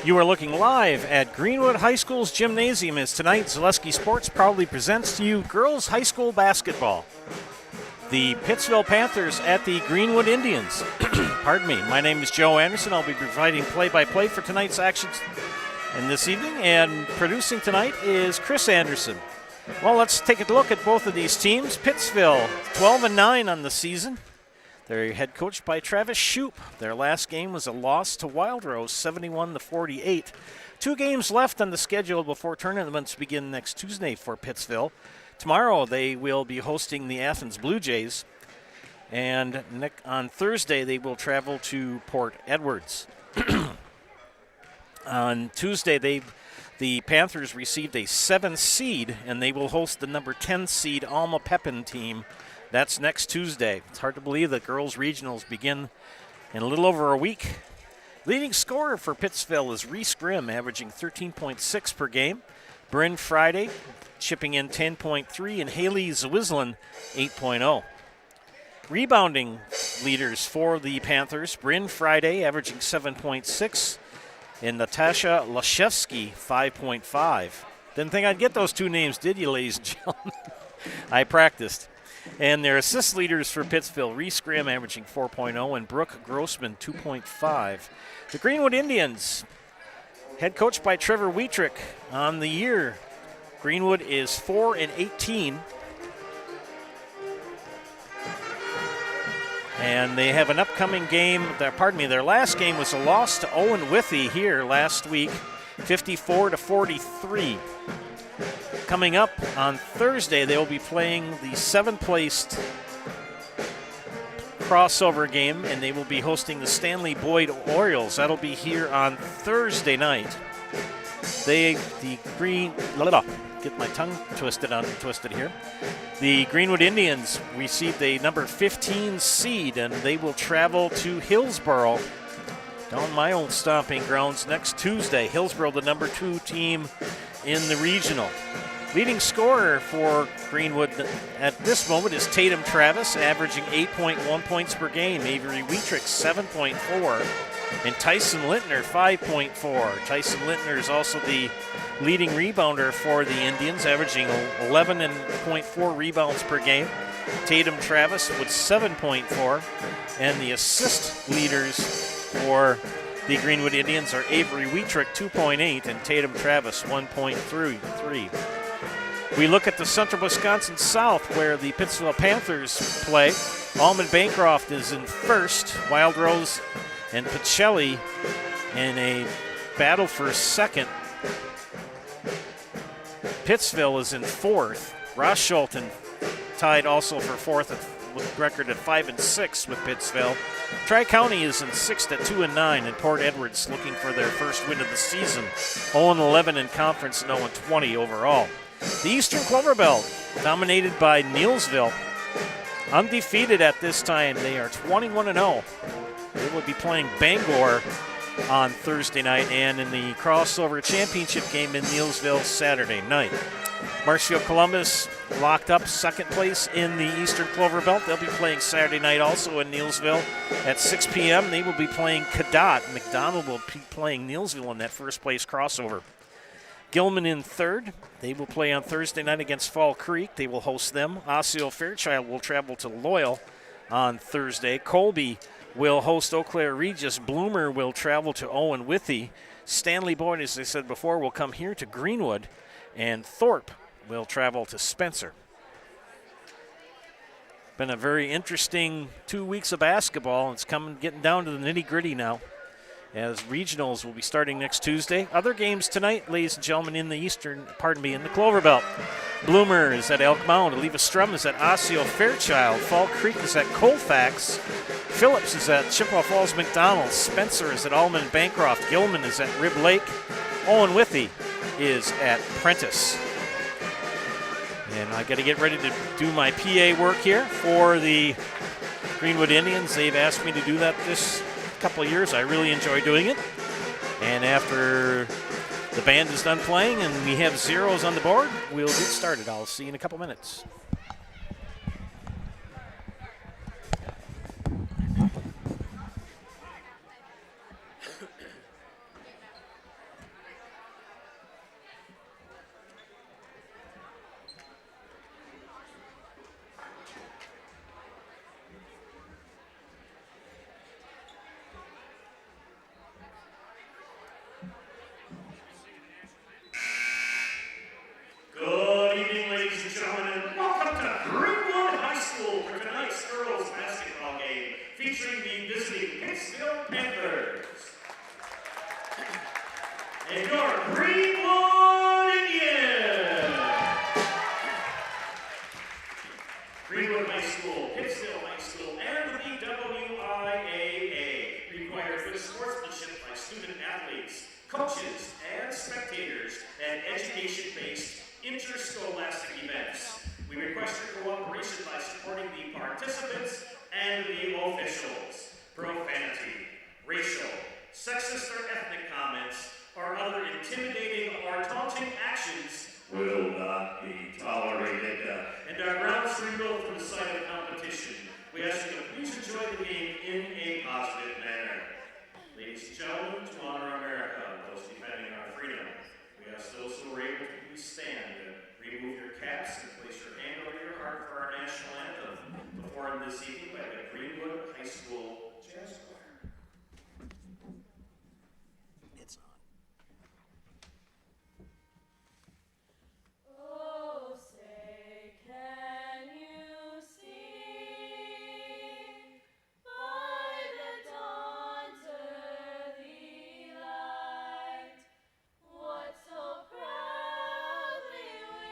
You are looking live at Greenwood High School's gymnasium as tonight Zaleski Sports proudly presents to you girls high school basketball. The Pittsville Panthers at the Greenwood Indians. Pardon me. My name is Joe Anderson. I'll be providing play-by-play for tonight's actions and this evening, and producing tonight is Chris Anderson. Well, let's take a look at both of these teams. Pittsville, 12-9 on the season. They're head coached by Travis Shoup. Their last game was a loss to Wild Rose, 71-48. 2 games left on the schedule before tournaments begin next Tuesday for Pittsville. Tomorrow they will be hosting the Athens Blue Jays. And on Thursday they will travel to Port Edwards. On Tuesday the Panthers received a 7 seed, and they will host the number 10 seed Alma Pepin team. That's next Tuesday. It's hard to believe that girls' regionals begin in a little over a week. Leading scorer for Pittsville is Reese Grimm, averaging 13.6 per game. Bryn Friday chipping in 10.3, and Haley Zwislin 8.0. Rebounding leaders for the Panthers, Bryn Friday averaging 7.6, and Natasha Lashevsky 5.5. Didn't think I'd get those 2 names, did you, ladies and gentlemen? I practiced. And their assist leaders for Pittsville, Reese Grimm averaging 4.0 and Brooke Grossman 2.5. The Greenwood Indians, head coached by Trevor Wietrich, on the year. Greenwood is 4-18. And they have an upcoming game. Their last game was a loss to Owen Withy here last week, 54-43. Coming up on Thursday, they will be playing the 7th-placed crossover game, and they will be hosting the Stanley Boyd Orioles. That'll be here on Thursday night. Get my tongue twisted here. The Greenwood Indians received a number 15 seed, and they will travel to Hillsboro, down my old stomping grounds, next Tuesday. Hillsboro, the number 2 team in the regional. Leading scorer for Greenwood at this moment is Tatum Travis, averaging 8.1 points per game. Avery Wietrich, 7.4. And Tyson Lintner, 5.4. Tyson Lintner is also the leading rebounder for the Indians, averaging 11.4 rebounds per game. Tatum Travis with 7.4. And the assist leaders for the Greenwood Indians are Avery Wietrich, 2.8, and Tatum Travis, 1.3. We look at the Central Wisconsin South, where the Pittsville Panthers play. Almond Bancroft is in first. Wild Rose and Pacelli in a battle for second. Pittsville is in fourth. Ross Schulten tied also for fourth with a record at 5-6 with Pittsville. Tri-County is in sixth at 2-9, and Port Edwards looking for their first win of the season. 0-11 in conference and 0-20 overall. The Eastern Clover Belt, dominated by Neillsville, undefeated at this time. They are 21-0. They will be playing Bangor on Thursday night, and in the crossover championship game in Neillsville Saturday night. Marshfield Columbus locked up second place in the Eastern Clover Belt. They'll be playing Saturday night also in Neillsville at 6 p.m. They will be playing Cadott. McDonald will be playing Neillsville in that first place crossover. Gilman in third. They will play on Thursday night against Fall Creek. They will host them. Osseo Fairchild will travel to Loyal on Thursday. Colby will host Eau Claire Regis. Bloomer will travel to Owen Withy. Stanley Boyd, as I said before, will come here to Greenwood. And Thorpe will travel to Spencer. Been a very interesting 2 weeks of basketball. It's getting down to the nitty-gritty now, as regionals will be starting next Tuesday. Other games tonight, ladies and gentlemen, in the Clover Belt. Bloomer is at Elk Mound. Oliva Strum is at Osseo Fairchild. Fall Creek is at Colfax. Phillips is at Chippewa Falls McDonald. Spencer is at Almond Bancroft. Gilman is at Rib Lake. Owen Withy is at Prentice. And I got to get ready to do my PA work here for the Greenwood Indians. They've asked me to do that this couple of years. I really enjoy doing it. And after the band is done playing and we have zeros on the board, we'll get started. I'll see you in a couple minutes. and our grounds rebuilt for the site of competition. We ask you to please enjoy the game in a positive manner. Ladies and gentlemen, to honor America, those defending our freedom, we ask those who are able to please stand, remove your caps, and place your hand over your heart for our national anthem, performed this evening by the Greenwood High School Jazz Choir. It's on. Oh, say, can you see by the dawn's early light what so proudly we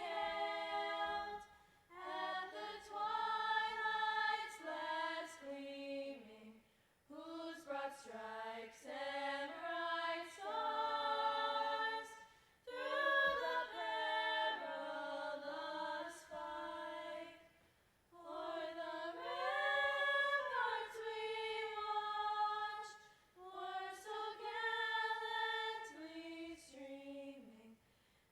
hailed at the twilight's last gleaming, whose broad stripes and bright stars through the perilous fight o'er the ramparts we watched were so gallantly streaming,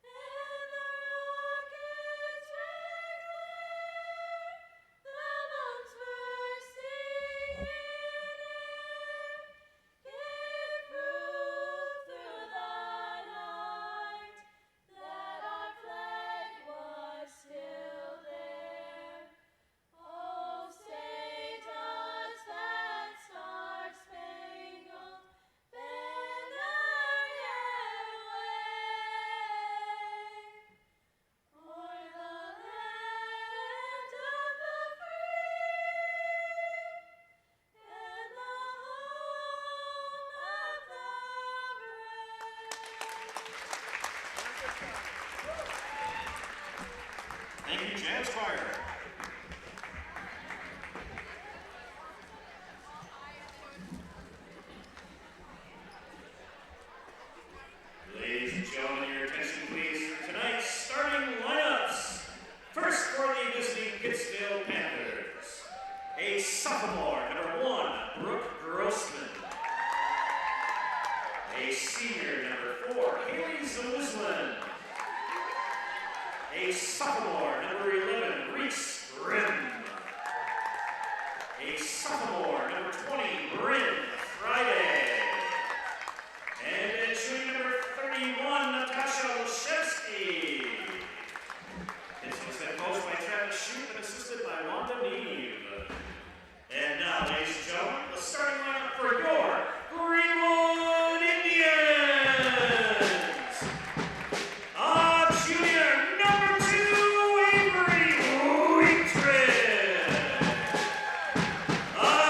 and the rockets' red glare, the bombs bursting in air, gave proof through the night that our flag was still there. Oh, say does that star-spangled banner yet wave o'er the land of the free and the home of the brave? Thank you, Jazz Choir. Ladies and gentlemen, your attention please for tonight's starting lineups. First for the visiting Pittsville Panthers, a sophomore, number 1, Brooke Grossman. A senior, number 4, Haley Zwislin. A sophomore, number 11, Reese Grimm. A sophomore, number 20, Bryn Friday. And a junior, number 31, Natasha Olszewski. This was composed by Travis Shute and assisted by Wanda Neve. And now, ladies and gentlemen, the starting lineup for your Greenwood Indians. Junior, number 2, Avery Wheatrick.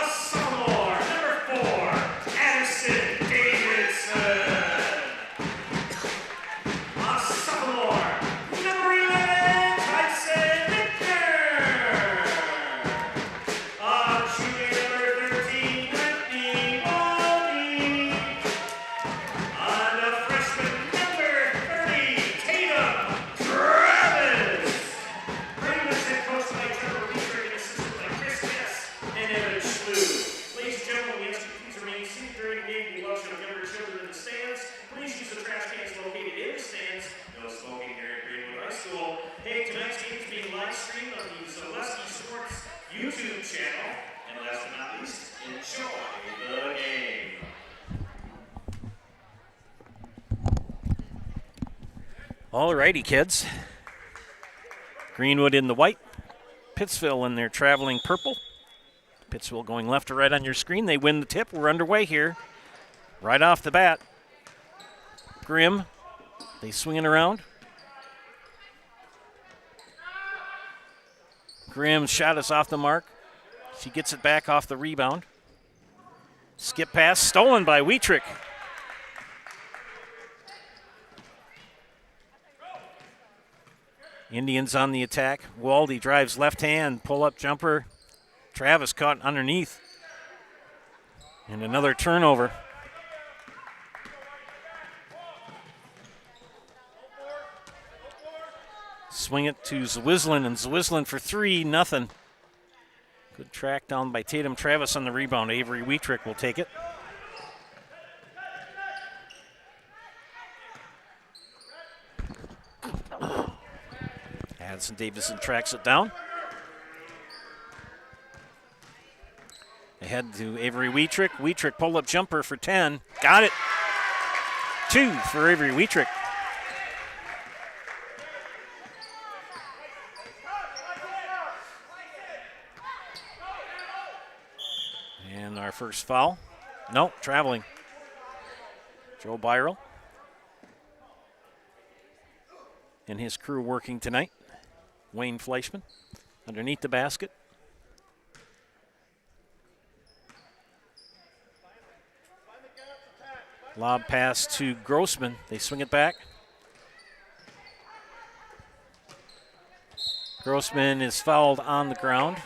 Sophomore, number 4, Addison Davidson. Sophomore, number 11, Tyson Nicker. Junior, number 13, Whitney Baldy. And a freshman, number 30, Tatum Travis. Bringing us in coached by Trevor Reeser and assisted by Chris Ness and Evan Schlew. Ladies and gentlemen, we ask you to please remain seated during the game. We welcome younger children in the stands. Please use the trash cans located in the stands. No smoking here at Greenwood High School. Hey, tonight's game is being live streamed on the Zaleski Sports YouTube channel. And last but not least, enjoy the game. All righty, kids. Greenwood in the white, Pittsville in their traveling purple. Pittsville going left to right on your screen. They win the tip. We're underway here. Right off the bat. Grimm, they swing it around. Grimm's shot is off the mark. She gets it back off the rebound. Skip pass, stolen by Wheatrick. Indians on the attack. Waldy drives left hand, pull-up jumper. Travis caught underneath. And another turnover. Swing it to Zwislin, and Zwislin for 3, nothing. Good track down by Tatum Travis on the rebound. Avery Wheatrick will take it. Addison Davidson tracks it down. Ahead to Avery Wietrick. Wietrick pull-up jumper for 10. Got it. 2 for Avery Wietrick. And our first foul. No, traveling. Joe Byrell and his crew working tonight. Wayne Fleischman underneath the basket. Lob pass to Grossman. They swing it back. Grossman is fouled on the ground.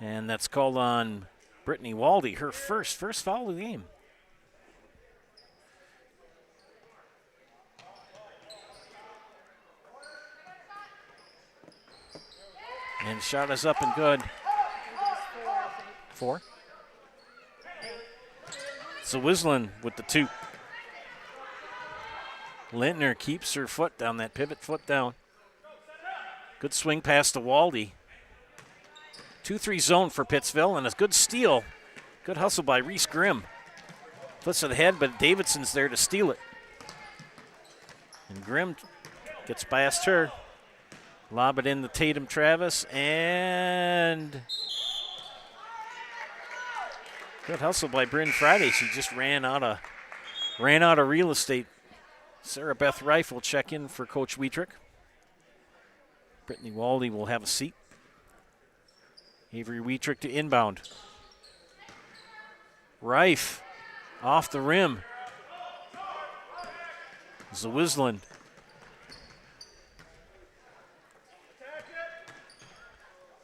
And that's called on Brittany Waldy, her first foul of the game. And shot is up and good. 4. So Wislin with the 2. Lintner keeps her foot down, that pivot foot down. Good swing pass to Waldy. 2-3 zone for Pittsville, and a good steal. Good hustle by Reese Grimm. Flips it ahead, but Davidson's there to steal it. And Grimm gets past her. Lob it in to Tatum Travis, and good hustle by Bryn Friday. She just ran out of real estate. Sarah Beth Reif will check in for Coach Wietrick. Brittany Waldy will have a seat. Avery Wietrick to inbound. Reif off the rim. Zawislin.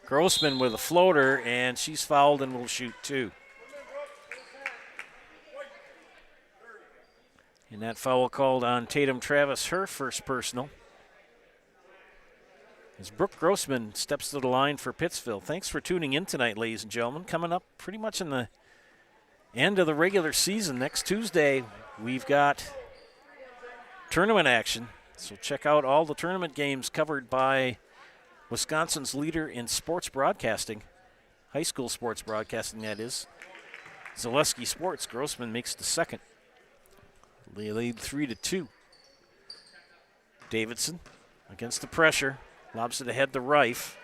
Grossman with a floater, and she's fouled and will shoot 2. And that foul called on Tatum Travis, her first personal. As Brooke Grossman steps to the line for Pittsville. Thanks for tuning in tonight, ladies and gentlemen. Coming up pretty much in the end of the regular season. Next Tuesday, we've got tournament action. So check out all the tournament games covered by Wisconsin's leader in sports broadcasting, high school sports broadcasting, that is. Zaleski Sports. Grossman makes the second. They lead 3-2. Davidson against the pressure. Lobs it ahead to Reif.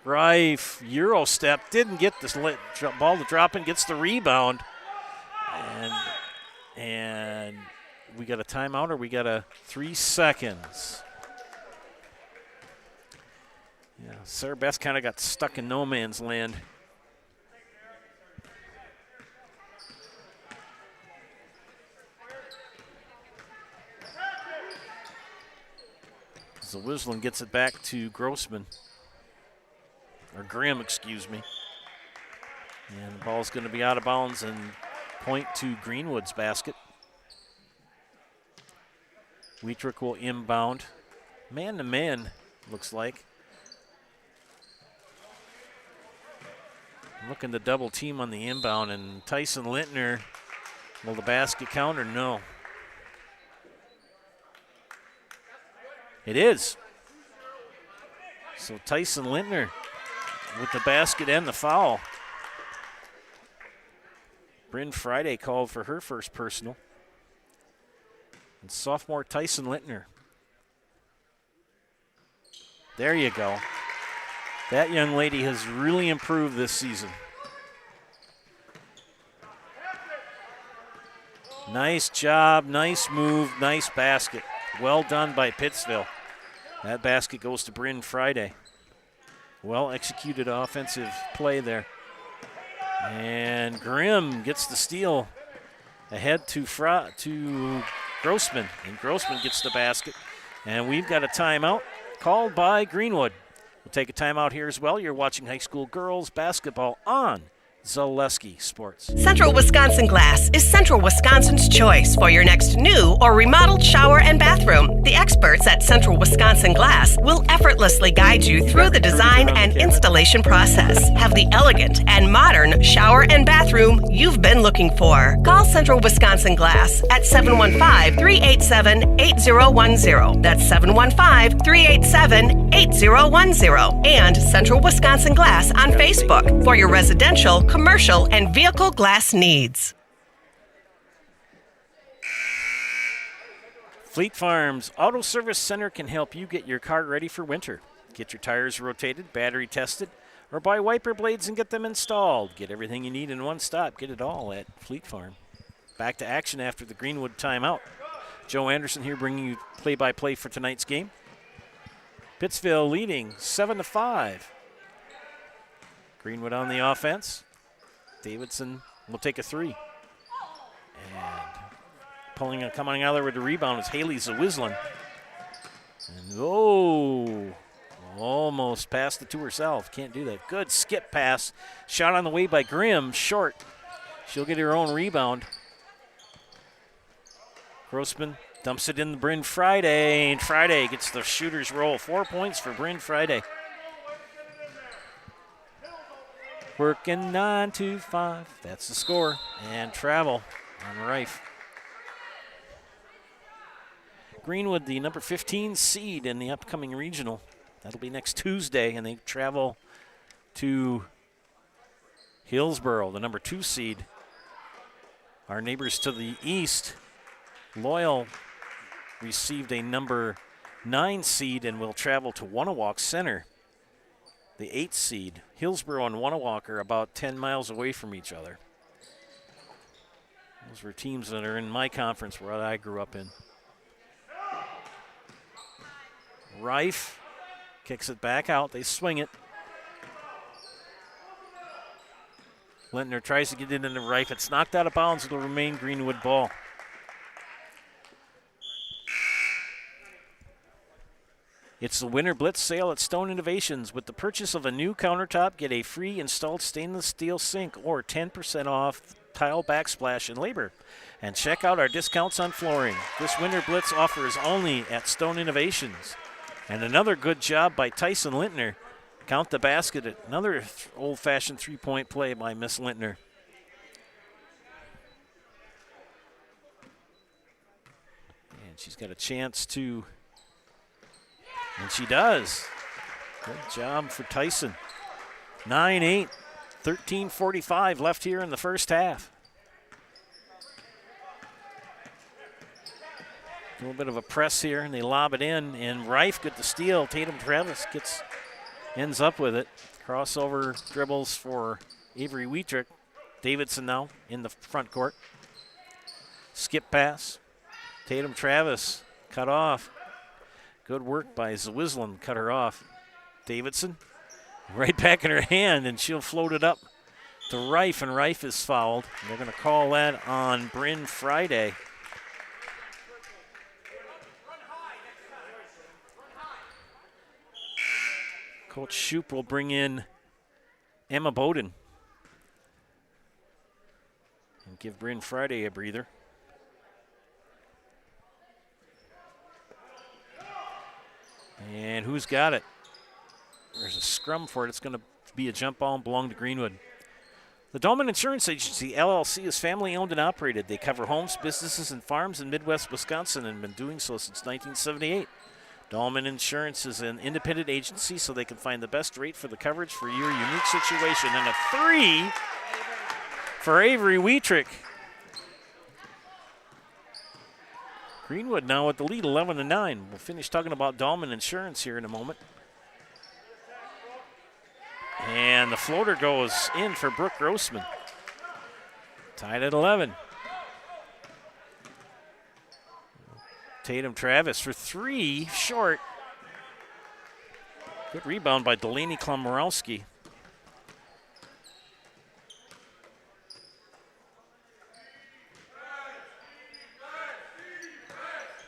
Reif, Euro step, didn't get this ball to drop in, gets the rebound. And we got a timeout, or we got a 3 seconds. Yeah, Sarah Beth kind of got stuck in no man's land. Zawislin gets it back to Grossman. Or Grimm, excuse me. And the ball's going to be out of bounds and point to Greenwood's basket. Wietrick will inbound. Man-to-man, looks like. Looking to double team on the inbound, and Tyson Lintner, will the basket count or no? It is. So Tyson Lintner with the basket and the foul. Bryn Friday called for her first personal. And sophomore Tyson Lintner. There you go. That young lady has really improved this season. Nice job, nice move, nice basket. Well done by Pittsville. That basket goes to Bryn Friday. Well executed offensive play there. And Grimm gets the steal ahead to Grossman. And Grossman gets the basket. And we've got a timeout called by Greenwood. We'll take a timeout here as well. You're watching high school girls basketball on Zaleski Sports. Central Wisconsin Glass is Central Wisconsin's choice for your next new or remodeled shower and bathroom. The experts at Central Wisconsin Glass will effortlessly guide you through the design and installation process. Have the elegant and modern shower and bathroom you've been looking for. Call Central Wisconsin Glass at 715-387-8010. That's 715-387-8010. And Central Wisconsin Glass on Facebook for your residential, commercial, and vehicle glass needs. Fleet Farms Auto Service Center can help you get your car ready for winter. Get your tires rotated, battery tested, or buy wiper blades and get them installed. Get everything you need in one stop. Get it all at Fleet Farm. Back to action after the Greenwood timeout. Joe Anderson here bringing you play-by-play for tonight's game. Pittsville leading 7-5. Greenwood on the offense. Davidson will take a three. And coming out there with the rebound is Haley Zawislin. And almost passed it to herself. Can't do that. Good skip pass. Shot on the way by Grimm. Short. She'll get her own rebound. Grossman dumps it in the Bryn Friday. And Friday gets the shooter's roll. 4 points for Bryn Friday. Working 9 to 5. That's the score. And travel on Rife. Greenwood, the number 15 seed in the upcoming regional. That'll be next Tuesday, and they travel to Hillsboro, the number 2 seed. Our neighbors to the east, Loyal, received a number 9 seed and will travel to Wanawalk Center, the 8th seed. Hillsboro and Wanawalk are about 10 miles away from each other. Those were teams that are in my conference where I grew up in. Rife kicks it back out. They swing it. Lintner tries to get it into Rife. It's knocked out of bounds. It'll remain Greenwood ball. It's the winter blitz sale at Stone Innovations. With the purchase of a new countertop, get a free installed stainless steel sink or 10% off tile backsplash and labor. And check out our discounts on flooring. This winter blitz offer is only at Stone Innovations. And another good job by Tyson Lintner. Count the basket. Another old-fashioned three-point play by Miss Lintner. And she's got a chance to, and she does. Good job for Tyson. 9-8, 13:45 left here in the first half. A little bit of a press here, and they lob it in, and Rife get the steal. Tatum Travis ends up with it. Crossover dribbles for Avery Wietrich. Davidson now in the front court. Skip pass. Tatum Travis cut off. Good work by Zawislin, cut her off. Davidson right back in her hand, and she'll float it up to Rife, and Rife is fouled. They're going to call that on Bryn Friday. Coach Shoup will bring in Emma Bowden and give Bryn Friday a breather. And who's got it? There's a scrum for it. It's going to be a jump ball and belong to Greenwood. The Dolman Insurance Agency, LLC, is family-owned and operated. They cover homes, businesses, and farms in Midwest Wisconsin and have been doing so since 1978. Dolman Insurance is an independent agency, so they can find the best rate for the coverage for your unique situation. And a three for Avery Wietrich. Greenwood now with the lead, 11-9. We'll finish talking about Dolman Insurance here in a moment. And the floater goes in for Brooke Grossman. Tied at 11. Tatum Travis for three, short. Good rebound by Delaney Klomorowski.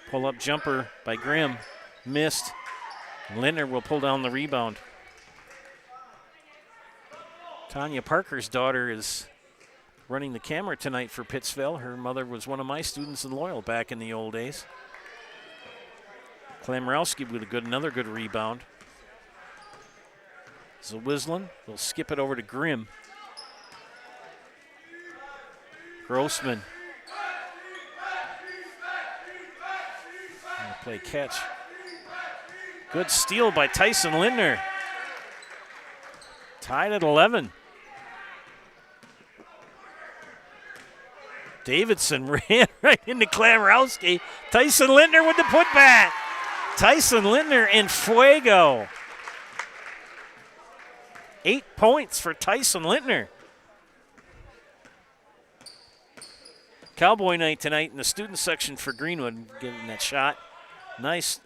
Pull-up jumper by Grimm, missed. Lintner will pull down the rebound. Tanya Parker's daughter is running the camera tonight for Pittsville. Her mother was one of my students in Loyal back in the old days. Klamrowski with another good rebound. Zawislin will skip it over to Grimm. Grossman. Play catch. Good steal by Tyson Lindner. Tied at 11. Davidson ran right into Klamrowski. Tyson Lindner with the putback. Tyson Lindner in fuego. 8 points for Tyson Lindner. Cowboy night tonight in the student section for Greenwood, getting that shot. Nice.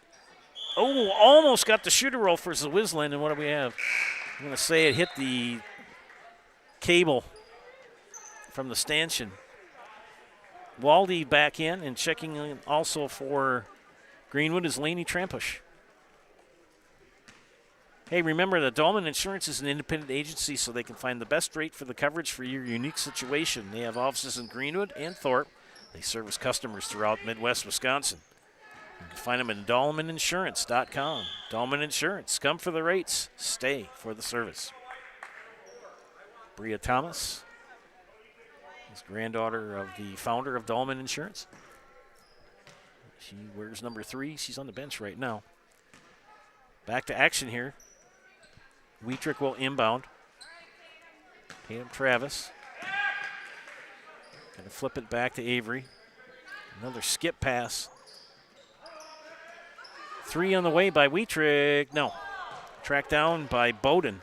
Oh, almost got the shooter roll for Zawislin, and what do we have? I'm going to say it hit the cable from the stanchion. Waldy back in, and checking in also for Greenwood is Laney Trampush. Hey, remember that Dahlman Insurance is an independent agency, so they can find the best rate for the coverage for your unique situation. They have offices in Greenwood and Thorpe. They service customers throughout Midwest Wisconsin. You can find them at DahlmanInsurance.com. Dahlman Insurance, come for the rates, stay for the service. Bria Thomas is granddaughter of the founder of Dahlman Insurance. She wears number 3. She's on the bench right now. Back to action here. Wietrich will inbound. Tatum Travis. Gonna flip it back to Avery. Another skip pass. 3 on the way by Wietrich. No. Tracked down by Bowden.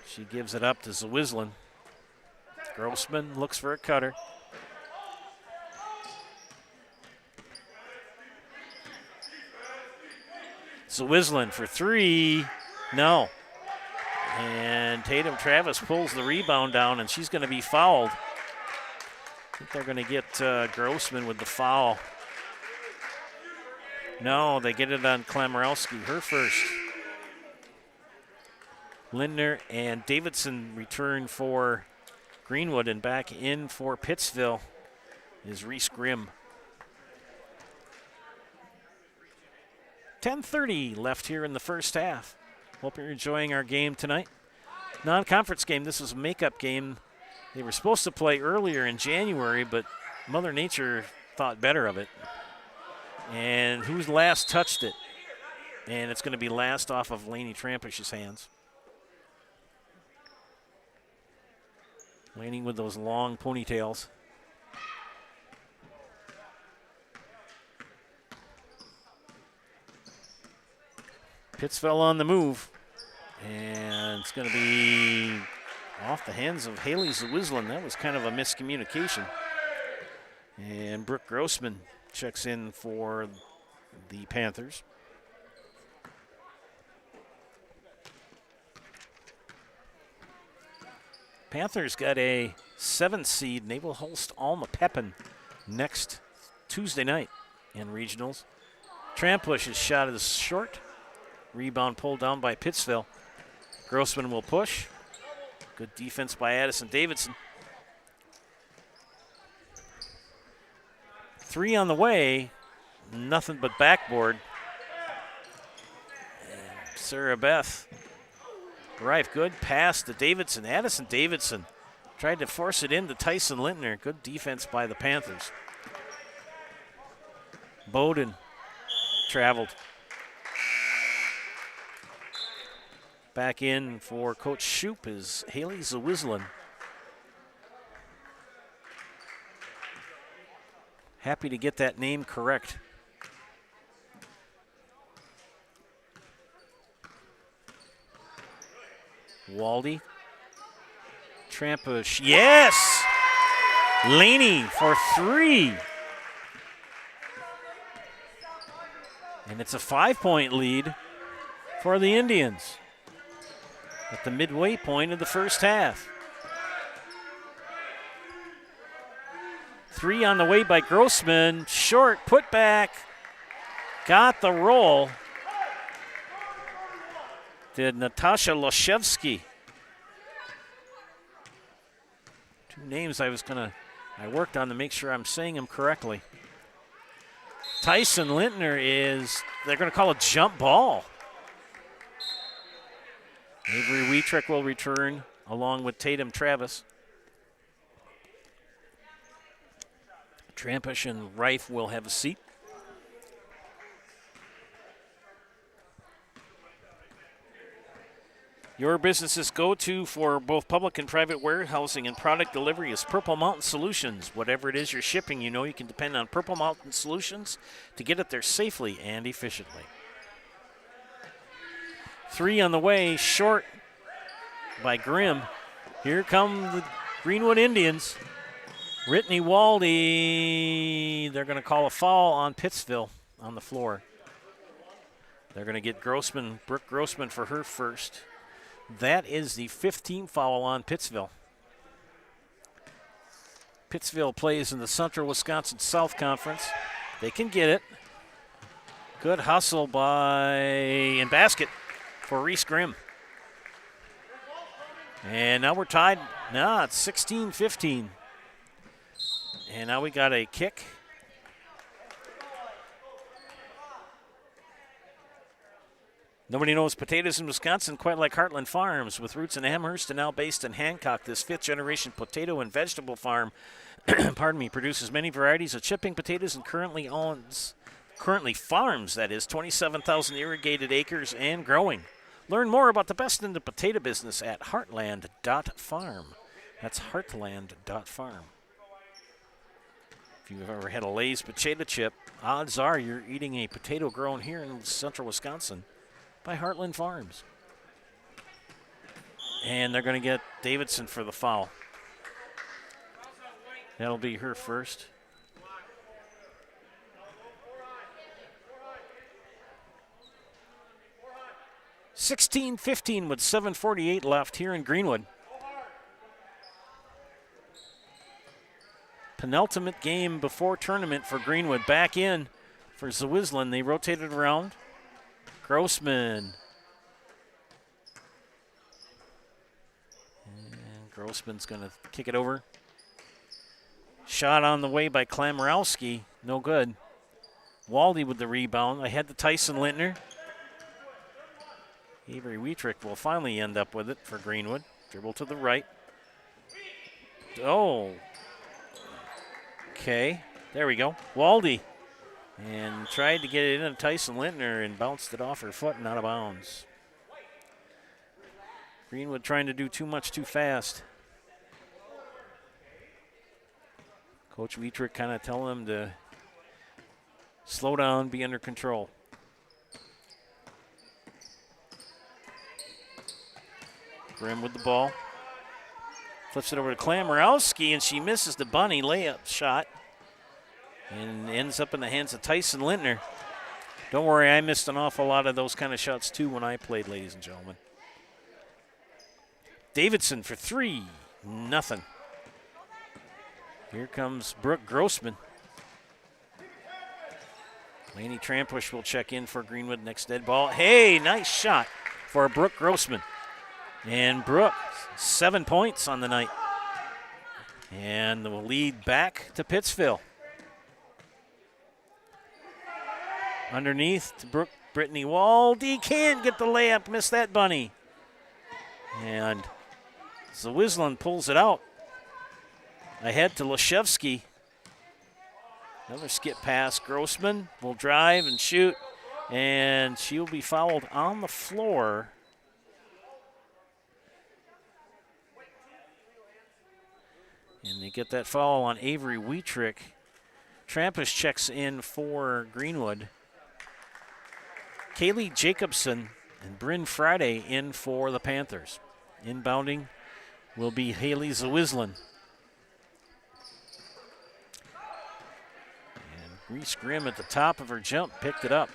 She gives it up to Zawislin. Grossman looks for a cutter. Zawislin for 3. No. And Tatum Travis pulls the rebound down, and she's going to be fouled. I think they're going to get Grossman with the foul. No, they get it on Klamrowski, her first. Lindner and Davidson return for Greenwood, and back in for Pittsville is Reese Grimm. 10:30 left here in the first half. Hope you're enjoying our game tonight. Non-conference game. This was a makeup game. They were supposed to play earlier in January, but Mother Nature thought better of it. And who's last touched it? And it's going to be last off of Laney Trampush's hands. Laney with those long ponytails. Pittsville on the move, and it's going to be off the hands of Haley Zawislin. That was kind of a miscommunication. And Brooke Grossman checks in for the Panthers. Panthers got a 7th seed, and they will host Alma Pepin next Tuesday night in regionals. Trampush's shot is short. Rebound pulled down by Pittsville. Grossman will push. Good defense by Addison Davidson. 3 on the way. Nothing but backboard. And Sarah Beth. Right, good pass to Davidson. Addison Davidson tried to force it into Tyson Lindner. Good defense by the Panthers. Bowden traveled. Back in for Coach Shoup is Haley Zawislin. Happy to get that name correct. Waldy. Trampush. Yes! Laney for 3. And it's a 5-point lead for the Indians at the midway point of the first half. 3 on the way by Grossman. Short putback. Got the roll. Did Natasha Loshevsky. names I worked on to make sure I'm saying them correctly. Tyson Lintner they're going to call a jump ball. Avery Wietrick will return along with Tatum Travis. Trampish and Reif will have a seat. Your business's go-to for both public and private warehousing and product delivery is Purple Mountain Solutions. Whatever it is you're shipping, you know you can depend on Purple Mountain Solutions to get it there safely and efficiently. 3 on the way, short by Grimm. Here come the Greenwood Indians. Brittany Waldy, they're going to call a foul on Pittsville on the floor. They're going to get Brooke Grossman for her first. That is the 15th foul on Pittsville. Pittsville plays in the Central Wisconsin South Conference. They can get it. Good hustle and basket for Reese Grimm. And now we're tied. No, it's 16-15. And now we got a kick. Nobody knows potatoes in Wisconsin quite like Heartland Farms. With roots in Amherst and now based in Hancock, this 5th-generation potato and vegetable farm produces many varieties of chipping potatoes and currently farms, 27,000 irrigated acres and growing. Learn more about the best in the potato business at heartland.farm. That's heartland.farm. If you've ever had a Lay's potato chip, odds are you're eating a potato grown here in Central Wisconsin by Heartland Farms. And they're going to get Davidson for the foul. That'll be her first. (16-15) with 7:48 left here in Greenwood. Penultimate game before tournament for Greenwood. Back in for Zawislin. They rotated around. Grossman. And Grossman's going to kick it over. Shot on the way by Klamrowski. No good. Waldy with the rebound. Ahead to Tyson Lintner. Avery Wietrick will finally end up with it for Greenwood. Dribble to the right. Oh. Okay. There we go. Waldy. And tried to get it into Tyson Lintner and bounced it off her foot and out of bounds. Greenwood trying to do too much too fast. Coach Wietrick kind of telling him to slow down, be under control. Grimm with the ball. Flips it over to Klamrowski, and she misses the bunny layup shot. And ends up in the hands of Tyson Lintner. Don't worry, I missed an awful lot of those kind of shots too when I played, ladies and gentlemen. Davidson for 3, nothing. Here comes Brooke Grossman. Laney Trampush will check in for Greenwood next dead ball. Hey, nice shot for Brooke Grossman. And Brooke, 7 points on the night. And the lead back to Pittsville. Underneath to Brittany Waldy. Can't get the layup. Missed that bunny. And Zawislin pulls it out. Ahead to Leshevsky. Another skip pass. Grossman will drive and shoot. And she'll be fouled on the floor. And they get that foul on Avery Wietrick. Trampas checks in for Greenwood. Kaylee Jacobson and Bryn Friday in for the Panthers. Inbounding will be Haley Zawislin. And Reese Grimm at the top of her jump picked it up.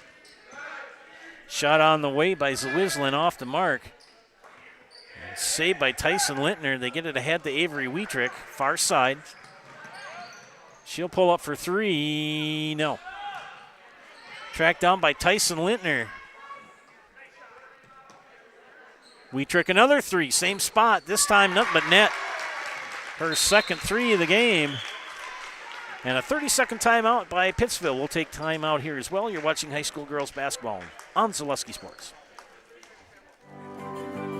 Shot on the way by Zawislin off the mark. And saved by Tyson Lintner. They get it ahead to Avery Wietrick, far side. She'll pull up for 3. No. Tracked down by Tyson Lintner. Wietrick another 3, same spot. This time nothing but net. her second three of the game. And a 30-second timeout by Pittsville. We'll take timeout here as well. You're watching high school girls basketball on Zaleski Sports.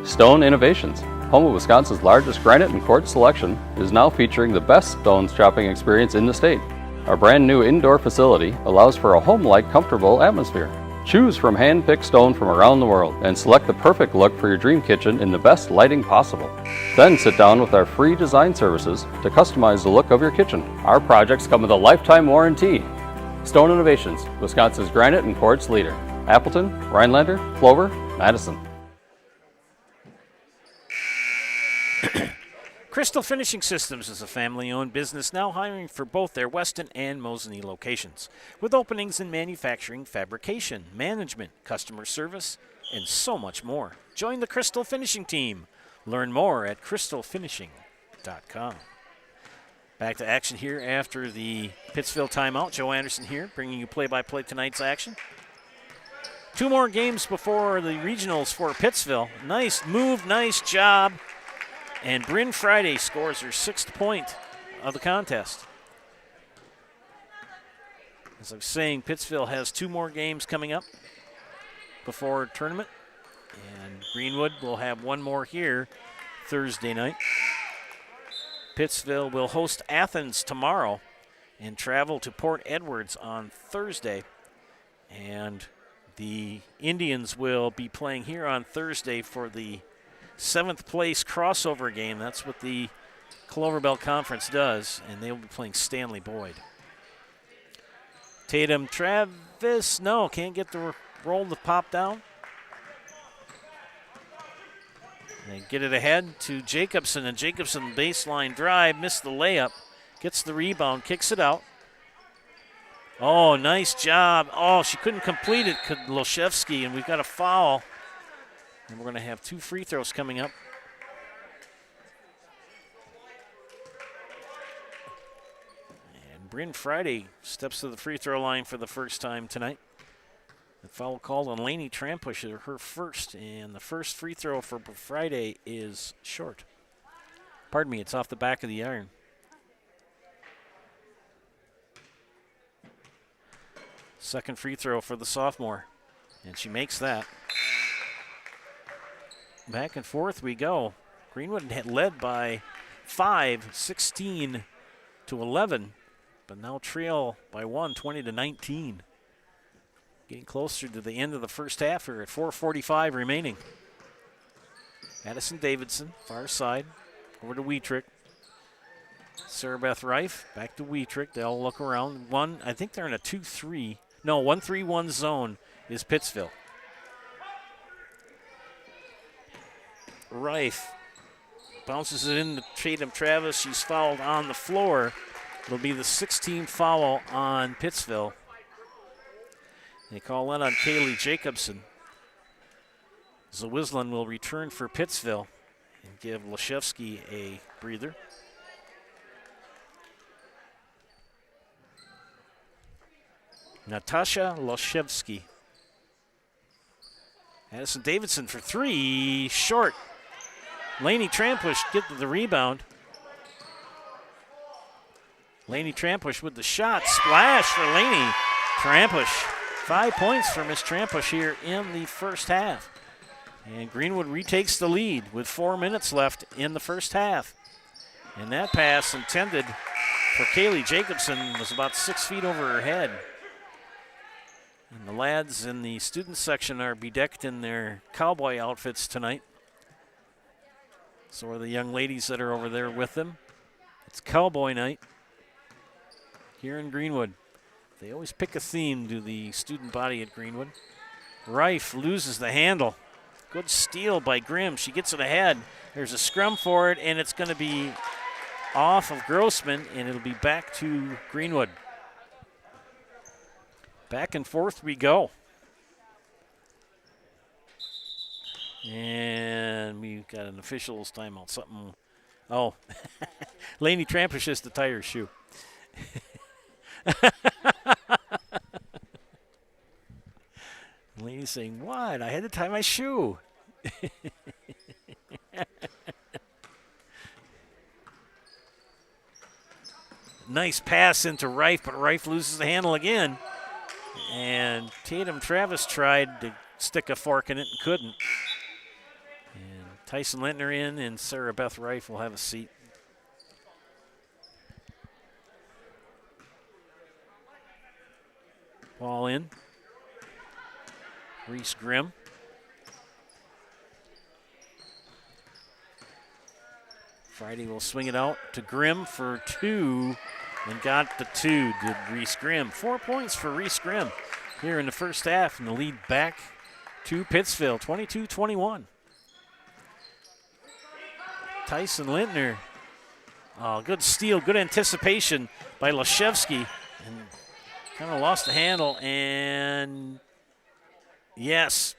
Stone Innovations, home of Wisconsin's largest granite and quartz selection, is now featuring the best stones shopping experience in the state. Our brand new indoor facility allows for a home-like, comfortable atmosphere. Choose from hand-picked stone from around the world and select the perfect look for your dream kitchen in the best lighting possible. Then sit down with our free design services to customize the look of your kitchen. Our projects come with a lifetime warranty. Stone Innovations, Wisconsin's granite and quartz leader. Appleton, Rhinelander, Clover, Madison. Crystal Finishing Systems is a family-owned business now hiring for both their Weston and Mosinee locations, with openings in manufacturing, fabrication, management, customer service, and so much more. Join the Crystal Finishing team. Learn more at crystalfinishing.com. Back to action here after the Pittsville timeout. Joe Anderson here, bringing you play-by-play tonight's action. 2 more games before the regionals for Pittsville. Nice move, nice job. And Bryn Friday scores her 6th point of the contest. As I was saying, Pittsville has 2 more games coming up before tournament. And Greenwood will have 1 more here Thursday night. Pittsville will host Athens tomorrow and travel to Port Edwards on Thursday. And the Indians will be playing here on Thursday for the 7th place crossover game. That's what the Clover Belt Conference does, and they will be playing Stanley Boyd. Tatum Travis, no, can't get the roll to pop down. They get it ahead to Jacobson, and Jacobson baseline drive, missed the layup, gets the rebound, kicks it out. Oh, nice job. Oh, she couldn't complete it, Loshevsky, and we've got a foul. And we're going to have 2 free throws coming up. And Bryn Friday steps to the free throw line for the first time tonight. The foul called on Lainey Trampush, her first, and the first free throw for Friday is short. Pardon me, it's off the back of the iron. Second free throw for the sophomore, and she makes that. Back and forth we go. Greenwood had led by 5, 16 to 11, but now trail by 1, 20 to 19. Getting closer to the end of the first half here at 4:45 remaining. Addison Davidson, far side, over to Wietrick. Sarah Beth Reif, back to Wietrick. They all look around. I think they're in a 2-3. No, 1-3-1 zone is Pittsville. Reif bounces it into Tatum Travis. She's fouled on the floor. It'll be the 16th foul on Pittsville. They call that on Kaylee Jacobson. Zawislin will return for Pittsville and give Loshevsky a breather. Natasha Loshevsky. Addison Davidson for 3, short. Lainey Trampush get the rebound. Lainey Trampush with the shot. Splash for Lainey Trampush. 5 points for Miss Trampush here in the first half. And Greenwood retakes the lead with 4 minutes left in the first half. And that pass intended for Kaylee Jacobson was about 6 feet over her head. And the lads in the student section are bedecked in their cowboy outfits tonight. So are the young ladies that are over there with them. It's cowboy night here in Greenwood. They always pick a theme to the student body at Greenwood. Reif loses the handle. Good steal by Grimm. She gets it ahead. There's a scrum for it, and it's going to be off of Grossman, and it'll be back to Greenwood. Back and forth we go. And we've got an official's timeout. Something. Oh, Lainey Trampush is to tie her shoe. Lainey's saying, what? I had to tie my shoe. nice pass into Reif, but Reif loses the handle again. And Tatum Travis tried to stick a fork in it and couldn't. And Tyson Lintner in, and Sarah Beth Reif will have a seat. Ball in. Reese Grimm. Friday will swing it out to Grimm for 2, and got the 2, did Reese Grimm. 4 points for Reese Grimm here in the first half, and the lead back to Pittsville, 22-21. Tyson Lintner, good steal, good anticipation by Lashevsky, and kind of lost the handle, and yes,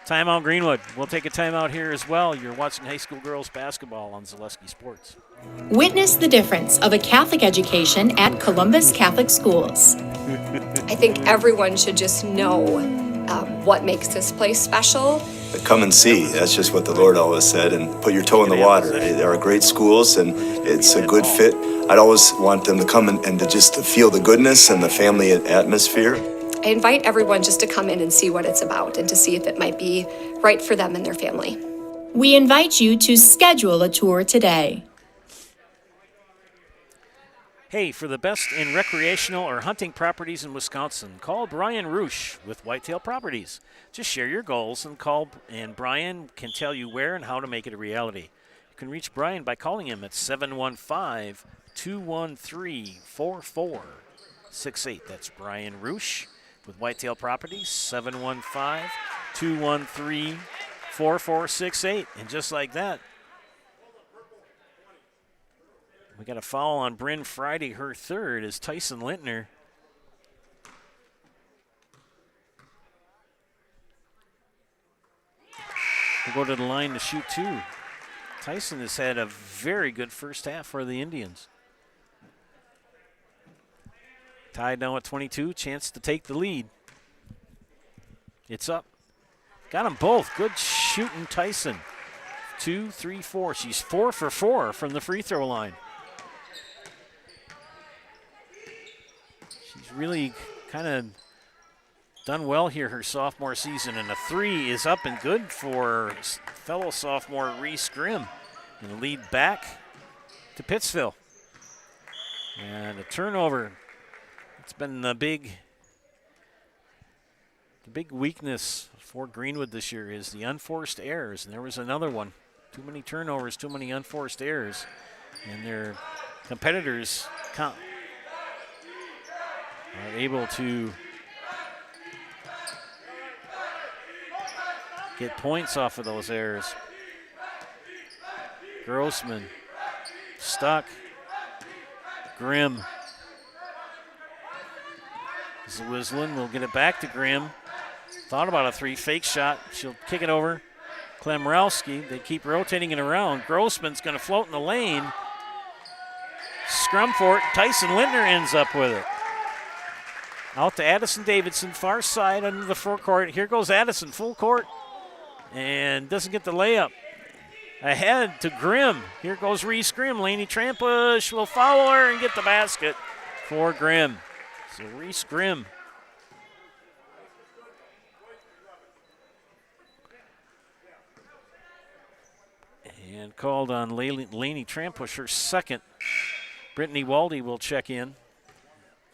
timeout Greenwood. We'll take a timeout here as well. You're watching high school girls basketball on Zaleski Sports. Witness the difference of a Catholic education at Columbus Catholic Schools. I think everyone should just know what makes this place special. Come and see. That's just what the Lord always said, and put your toe in the water. They are great schools, and it's a good fit. I'd always want them to come and to just to feel the goodness and the family atmosphere. I invite everyone just to come in and see what it's about and to see if it might be right for them and their family. We invite you to schedule a tour today. Hey, for the best in recreational or hunting properties in Wisconsin, call Brian Roosh with Whitetail Properties. Just share your goals and Brian can tell you where and how to make it a reality. You can reach Brian by calling him at 715-213-4468. That's Brian Roosh with Whitetail Properties, 715-213-4468. And just like that, we got a foul on Bryn Friday, her third, is Tyson Lintner. We'll go to the line to shoot 2. Tyson has had a very good first half for the Indians. Tied now at 22, chance to take the lead. It's up. Got them both. Good shooting Tyson. 2, 3, 4. She's 4 for 4 from the free throw line. She's really kind of done well here her sophomore season, and a 3 is up and good for fellow sophomore Reese Grimm. And the lead back to Pittsville. And a turnover. It's been the big weakness for Greenwood this year is the unforced errors, and there was another one. Too many turnovers, too many unforced errors, and their competitors are able to get points off of those errors. Grossman stuck. Grimm. Wislin will get it back to Grimm. Thought about a 3, fake shot. She'll kick it over. Klemrowski, they keep rotating it around. Grossman's going to float in the lane. Scrum for it. Tyson Lintner ends up with it. Out to Addison Davidson, far side under the forecourt. Here goes Addison, full court, and doesn't get the layup. Ahead to Grimm. Here goes Reese Grimm. Laney Trampush will foul her and get the basket for Grimm. So Reese Grimm. And called on Laney Trampush, her second. Brittany Waldy will check in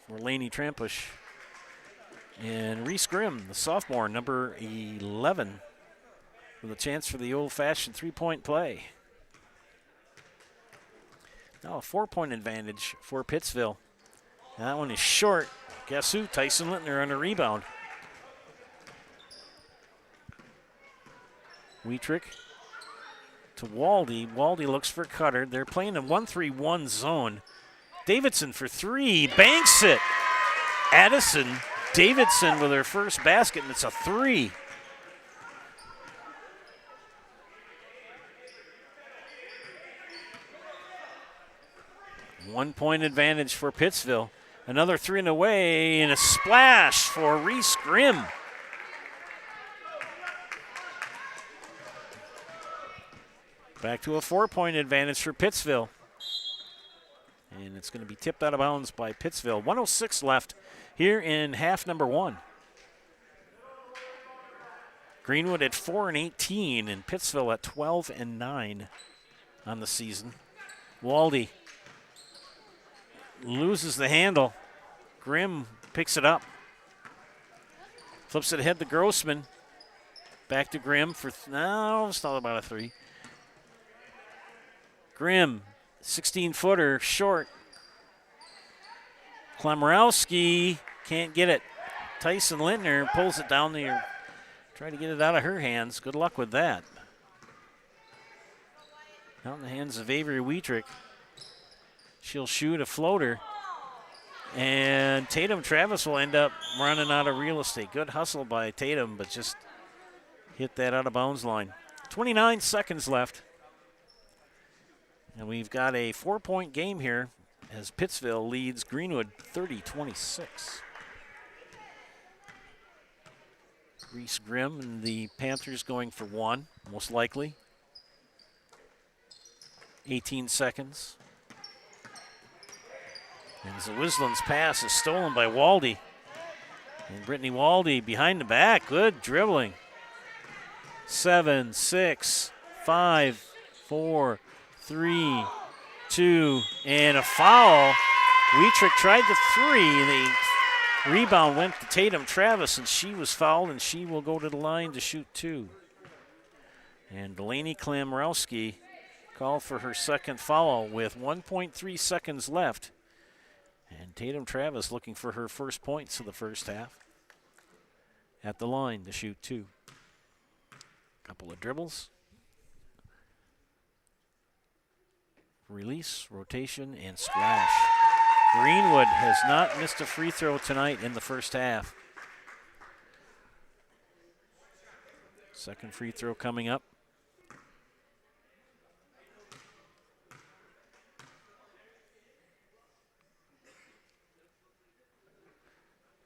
for Laney Trampush. And Reese Grimm, the sophomore, number 11, with a chance for the old-fashioned three-point play. Now a 4-point advantage for Pittsville. That one is short. Guess who? Tyson Lintner on a rebound. Wietrich to Waldy. Waldy looks for Cutter. They're playing a 1-3-1 zone. Davidson for 3. Banks it. Addison Davidson with her first basket, and it's a 3. One-point advantage for Pittsville. Another 3 and away, and a splash for Reese Grimm. Back to a 4-point advantage for Pittsville. And it's going to be tipped out of bounds by Pittsville. 1:06 left here in half number 1. Greenwood at 4-18 and Pittsville at 12-9 on the season. Waldy loses the handle. Grimm picks it up. Flips it ahead to Grossman. Back to Grimm for, it's not about a 3. Grimm, 16-footer, short. Klemrowski can't get it. Tyson Lintner pulls it down there. Try to get it out of her hands. Good luck with that. Out in the hands of Avery Wietrich. She'll shoot a floater. And Tatum Travis will end up running out of real estate. Good hustle by Tatum, but just hit that out of bounds line. 29 seconds left. And we've got a 4-point game here as Pittsville leads Greenwood 30-26. Reese Grimm and the Panthers going for 1, most likely. 18 seconds. And Zawislin's pass is stolen by Waldy. And Brittany Waldy behind the back. Good dribbling. 7, 6, 5, 4, 3, 2, and a foul. Wietrich tried the 3. The rebound went to Tatum Travis, and she was fouled, and she will go to the line to shoot 2. And Delaney Klemrowski called for her second foul with 1.3 seconds left. And Tatum Travis looking for her first points of the first half. At the line to shoot 2. Couple of dribbles. Release, rotation, and splash. Greenwood has not missed a free throw tonight in the first half. Second free throw coming up.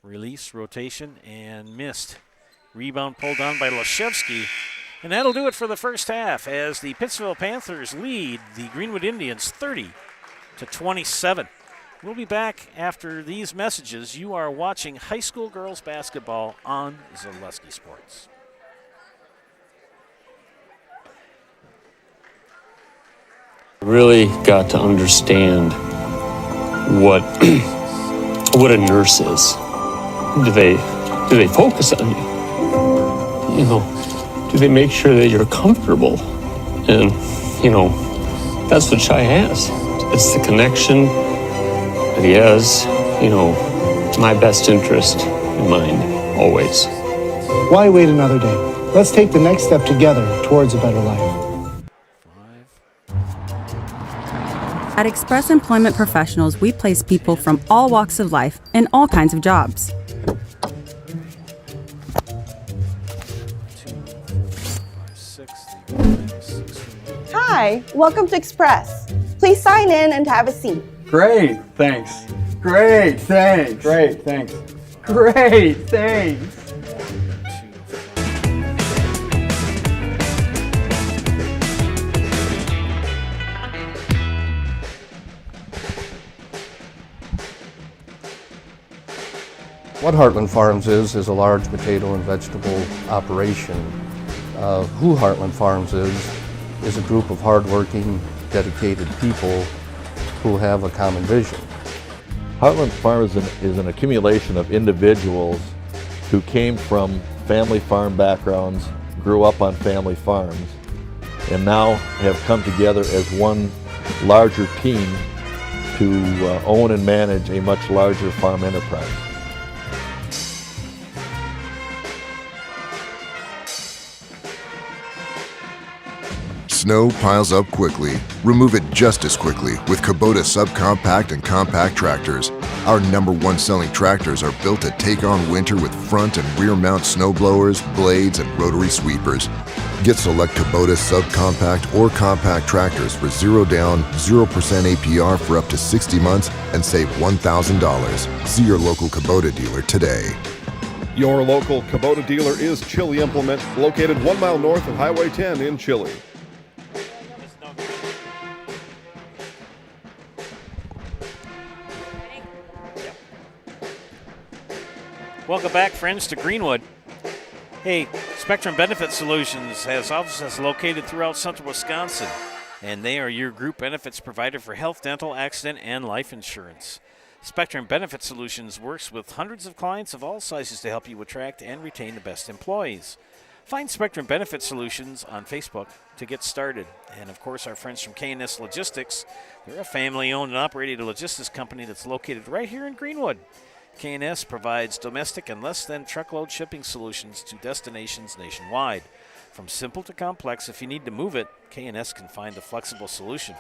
Release, rotation, and missed. Rebound pulled down by Lashevsky. And that'll do it for the first half as the Pittsville Panthers lead the Greenwood Indians 30-27. We'll be back after these messages. You are watching high school girls basketball on Zaleski Sports. Really got to understand what what a nurse is. Do they focus on you? You know, do they make sure that you're comfortable? And, you know, that's what Shai has. It's the connection that he has, you know, my best interest in mind, always. Why wait another day? Let's take the next step together towards a better life. At Express Employment Professionals, we place people from all walks of life in all kinds of jobs. Hi, welcome to Express. Please sign in and have a seat. Great, thanks. Great, thanks. Great, thanks. Great, thanks. What Heartland Farms is a large potato and vegetable operation. Who Heartland Farms is a group of hardworking, dedicated people who have a common vision. Heartland Farms is an accumulation of individuals who came from family farm backgrounds, grew up on family farms, and now have come together as one larger team to own and manage a much larger farm enterprise. Snow piles up quickly. Remove it just as quickly with Kubota subcompact and compact tractors. Our #1 selling tractors are built to take on winter with front and rear mount snow blowers, blades, and rotary sweepers. Get select Kubota subcompact or compact tractors for 0 down, 0% APR for up to 60 months and save $1,000. See your local Kubota dealer today. Your local Kubota dealer is Chili Implement, located 1 mile north of Highway 10 in Chili. Welcome back, friends, to Greenwood. Hey, Spectrum Benefit Solutions has offices located throughout central Wisconsin, and they are your group benefits provider for health, dental, accident, and life insurance. Spectrum Benefit Solutions works with hundreds of clients of all sizes to help you attract and retain the best employees. Find Spectrum Benefit Solutions on Facebook to get started. And, of course, our friends from K&S Logistics, they're a family-owned and operated logistics company that's located right here in Greenwood. K&S provides domestic and less-than-truckload shipping solutions to destinations nationwide. From simple to complex, if you need to move it, K&S can find a flexible solution.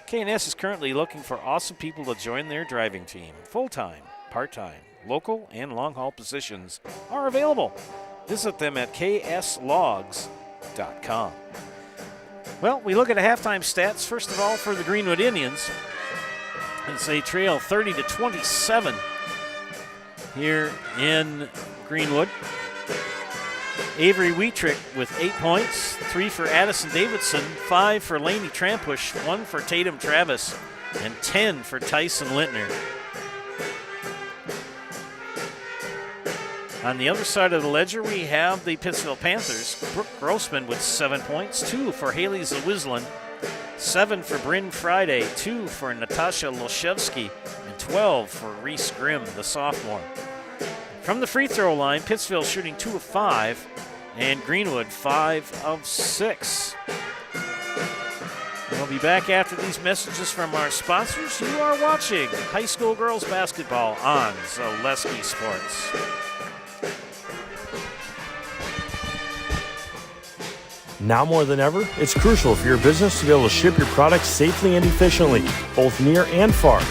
K&S is currently looking for awesome people to join their driving team. Full-time, part-time, local, and long-haul positions are available. Visit them at kslogs.com. Well, we look at the halftime stats. First of all, for the Greenwood Indians, as they trail 30-27 here in Greenwood. Avery Wietrick with 8 points, 3 for Addison Davidson, 5 for Laney Trampush, 1 for Tatum Travis, and 10 for Tyson Lintner. On the other side of the ledger, we have the Pittsville Panthers. Brooke Grossman with 7 points, 2 for Haley Zawislan, 7 for Bryn Friday, 2 for Natasha Loshevsky, and 12 for Reese Grimm, the sophomore. From the free throw line, Pittsville shooting 2 of 5, and Greenwood 5 of 6. We'll be back after these messages from our sponsors. You are watching high school girls basketball on Zaleski Sports. Now more than ever, it's crucial for your business to be able to ship your products safely and efficiently, both near and far.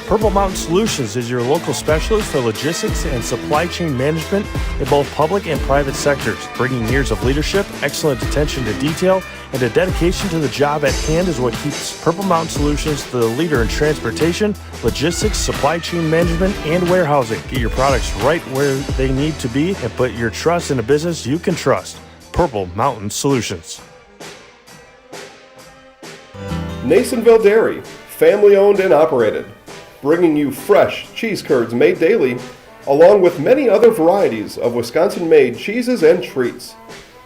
Purple Mountain Solutions is your local specialist for logistics and supply chain management in both public and private sectors. Bringing years of leadership, excellent attention to detail, and a dedication to the job at hand is what keeps Purple Mountain Solutions the leader in transportation, logistics, supply chain management, and warehousing. Get your products right where they need to be and put your trust in a business you can trust. Purple Mountain Solutions. Nasonville Dairy, family owned and operated, bringing you fresh cheese curds made daily, along with many other varieties of Wisconsin-made cheeses and treats.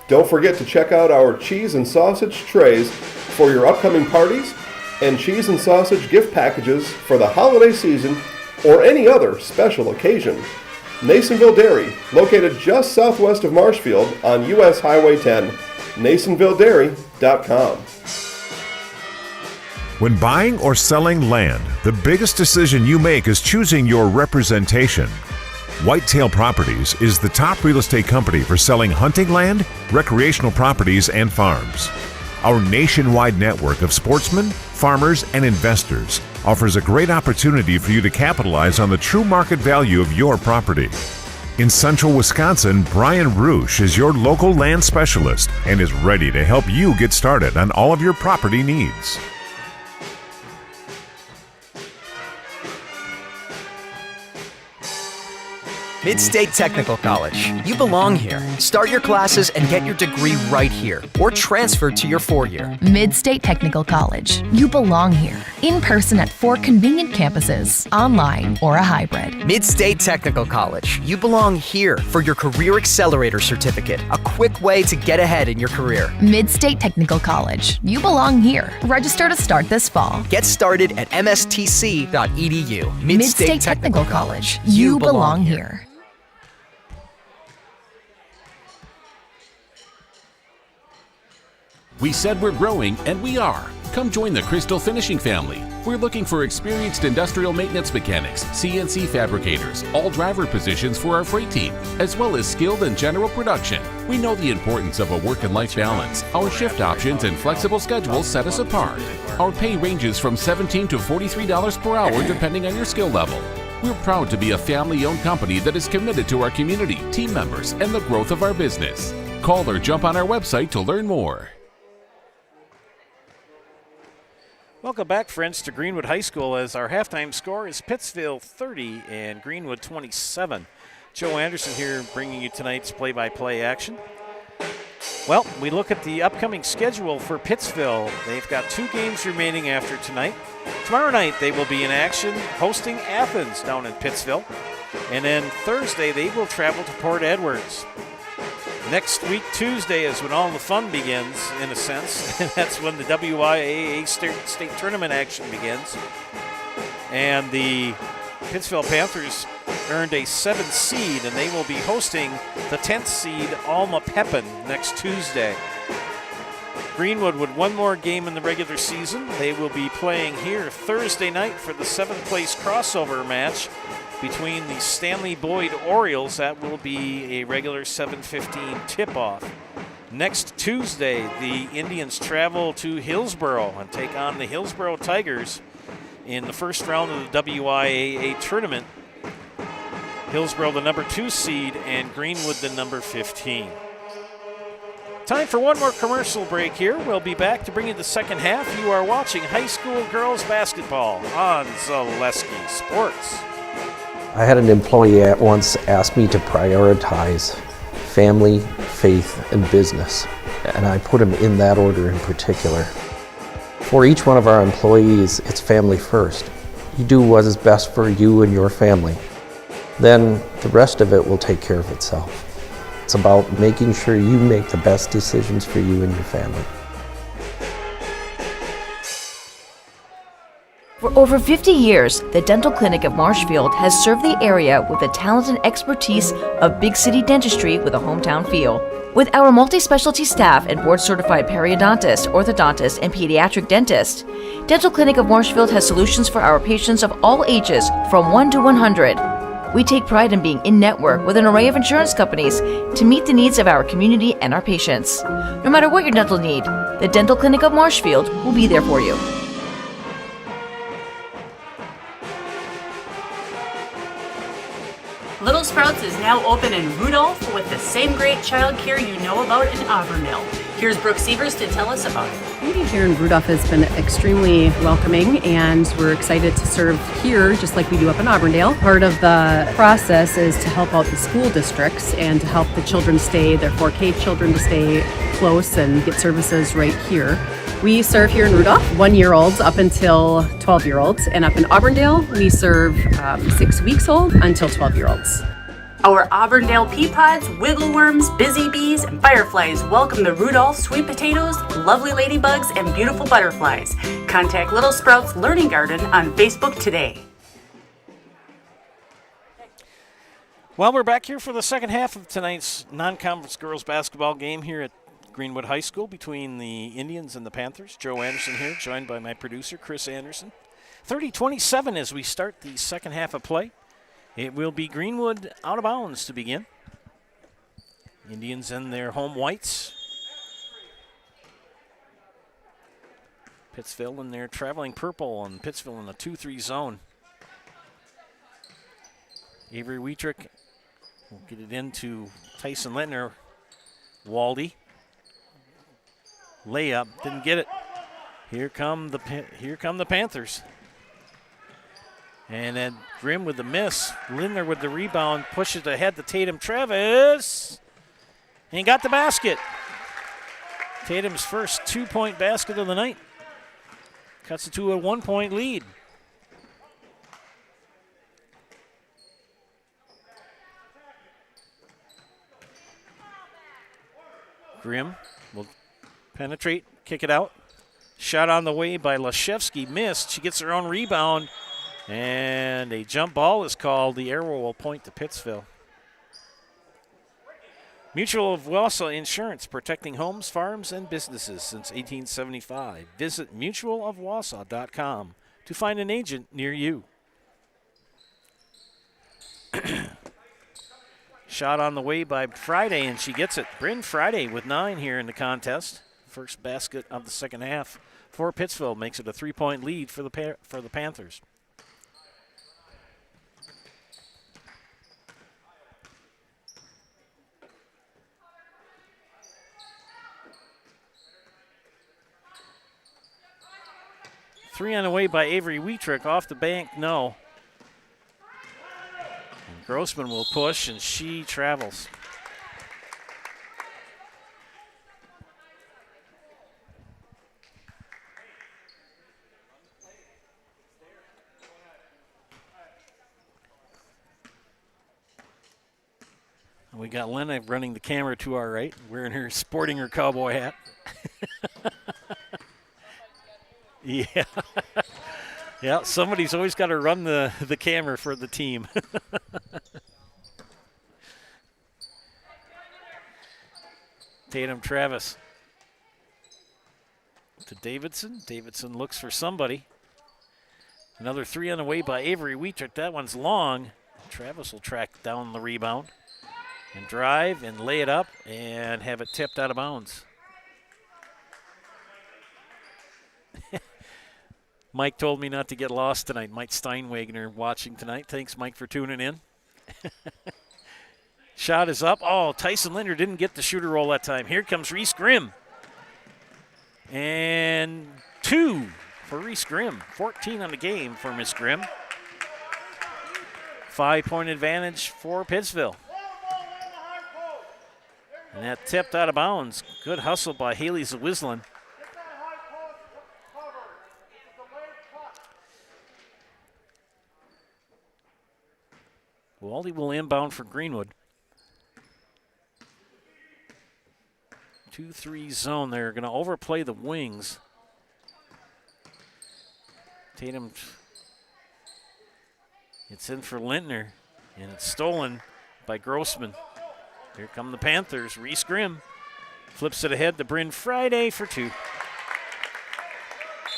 Don't forget to check out our cheese and sausage trays for your upcoming parties and cheese and sausage gift packages for the holiday season or any other special occasion. Nasonville Dairy, located just southwest of Marshfield on US Highway 10, NasonvilleDairy.com. When buying or selling land, the biggest decision you make is choosing your representation. Whitetail Properties is the top real estate company for selling hunting land, recreational properties, and farms. Our nationwide network of sportsmen, farmers, and investors offers a great opportunity for you to capitalize on the true market value of your property. In central Wisconsin, Brian Roosh is your local land specialist and is ready to help you get started on all of your property needs. Mid-State Technical College. You belong here. Start your classes and get your degree right here, or transfer to your 4-year. Mid-State Technical College. You belong here. In person at 4 convenient campuses, online or a hybrid. Mid-State Technical College. You belong here for your Career Accelerator Certificate, a quick way to get ahead in your career. Mid-State Technical College. You belong here. Register to start this fall. Get started at mstc.edu. Mid-State Technical College. You belong here. We said we're growing, and we are. Come join the Crystal Finishing family. We're looking for experienced industrial maintenance mechanics, CNC fabricators, all driver positions for our freight team, as well as skilled and general production. We know the importance of a work and life balance. Our shift options and flexible schedules set us apart. Our pay ranges from $17 to $43 per hour depending on your skill level. We're proud to be a family-owned company that is committed to our community, team members, and the growth of our business. Call or jump on our website to learn more. Welcome back, friends, to Greenwood High School as our halftime score is Pittsville 30 and Greenwood 27. Joe Anderson here bringing you tonight's play-by-play action. Well, we look at the upcoming schedule for Pittsville. They've got 2 games remaining after tonight. Tomorrow night they will be in action hosting Athens down in Pittsville. And then Thursday, they will travel to Port Edwards. Next week, Tuesday, is when all the fun begins, in a sense. And that's when the WIAA state tournament action begins. And the Pittsville Panthers earned a 7th seed, and they will be hosting the 10th seed Alma Pepin next Tuesday. Greenwood with one more game in the regular season. They will be playing here Thursday night for the 7th place crossover match between the Stanley Boyd Orioles. That will be a regular 7:15 tip-off. Next Tuesday, the Indians travel to Hillsboro and take on the Hillsboro Tigers in the first round of the WIAA tournament. Hillsboro, the number 2 seed, and Greenwood, the number 15. Time for one more commercial break here. We'll be back to bring you the second half. You are watching high school girls basketball on Zaleski Sports. I had an employee at once ask me to prioritize family, faith, and business, and I put them in that order in particular. For each one of our employees, it's family first. You do what is best for you and your family. Then the rest of it will take care of itself. It's about making sure you make the best decisions for you and your family. For over 50 years, the Dental Clinic of Marshfield has served the area with the talent and expertise of big city dentistry with a hometown feel. With our multi-specialty staff and board-certified periodontist, orthodontist, and pediatric dentist, Dental Clinic of Marshfield has solutions for our patients of all ages from 1 to 100. We take pride in being in-network with an array of insurance companies to meet the needs of our community and our patients. No matter what your dental need, the Dental Clinic of Marshfield will be there for you. Little Sprouts is now open in Rudolph with the same great child care you know about in Auburndale. Here's Brooke Sievers to tell us about it. Community here in Rudolph has been extremely welcoming, and we're excited to serve here just like we do up in Auburndale. Part of the process is to help out the school districts and to help the children stay, their 4K children to stay close and get services right here. We serve here in Rudolph 1-year-olds up until 12-year-olds, and up in Auburndale we serve 6 weeks old until 12-year-olds. Our Auburndale pea pods, wiggle worms, busy bees, and fireflies welcome the Rudolph sweet potatoes, lovely ladybugs, and beautiful butterflies. Contact Little Sprouts Learning Garden on Facebook today. Well, we're back here for the second half of tonight's non-conference girls basketball game here at Greenwood High School between the Indians and the Panthers. Joe Anderson here, joined by my producer, Chris Anderson. 30-27 as we start the second half of play. It will be Greenwood out of bounds to begin. Indians in their home whites. Pittsville in their traveling purple, and Pittsville in the 2-3 zone. Avery Wietrick will get it into Tyson Littner. Waldy. Layup, didn't get it. Here come the Panthers. And then Grimm with the miss. Lindner with the rebound, pushes ahead to Tatum Travis. And he got the basket. Tatum's first 2-point basket of the night. Cuts it to a 1-point lead. Grimm will penetrate, kick it out. Shot on the way by Lashevsky, missed. She gets her own rebound. And a jump ball is called. The arrow will point to Pittsville. Mutual of Wausau Insurance, protecting homes, farms, and businesses since 1875. Visit mutualofwausau.com to find an agent near you. Shot on the way by Friday, and she gets it. Bryn Friday with 9 here in the contest. First basket of the second half for Pittsville makes it a 3-point lead for the Panthers. Three on the way by Avery Wietrick. Off the bank, no. And Grossman will push, and she travels. We got Lena running the camera to our right, sporting her cowboy hat. Yeah. Yeah, somebody's always got to run the camera for the team. Tatum Travis to Davidson. Davidson looks for somebody. Another three on the way by Avery Wheatrick. That one's long. Travis will track down the rebound and drive and lay it up and have it tipped out of bounds. Mike told me not to get lost tonight. Mike Steinwagner watching tonight. Thanks, Mike, for tuning in. Shot is up. Oh, Tyson Linder didn't get the shooter roll that time. Here comes Reese Grimm. And 2 for Reese Grimm. 14 on the game for Miss Grimm. 5-point advantage for Pittsville. And that tipped out of bounds. Good hustle by Haley Zawislin. Waldy will inbound for Greenwood. 2-3 zone. They're going to overplay the wings. Tatum, it's in for Lintner, and it's stolen by Grossman. Here come the Panthers. Reese Grimm flips it ahead to Bryn Friday for 2.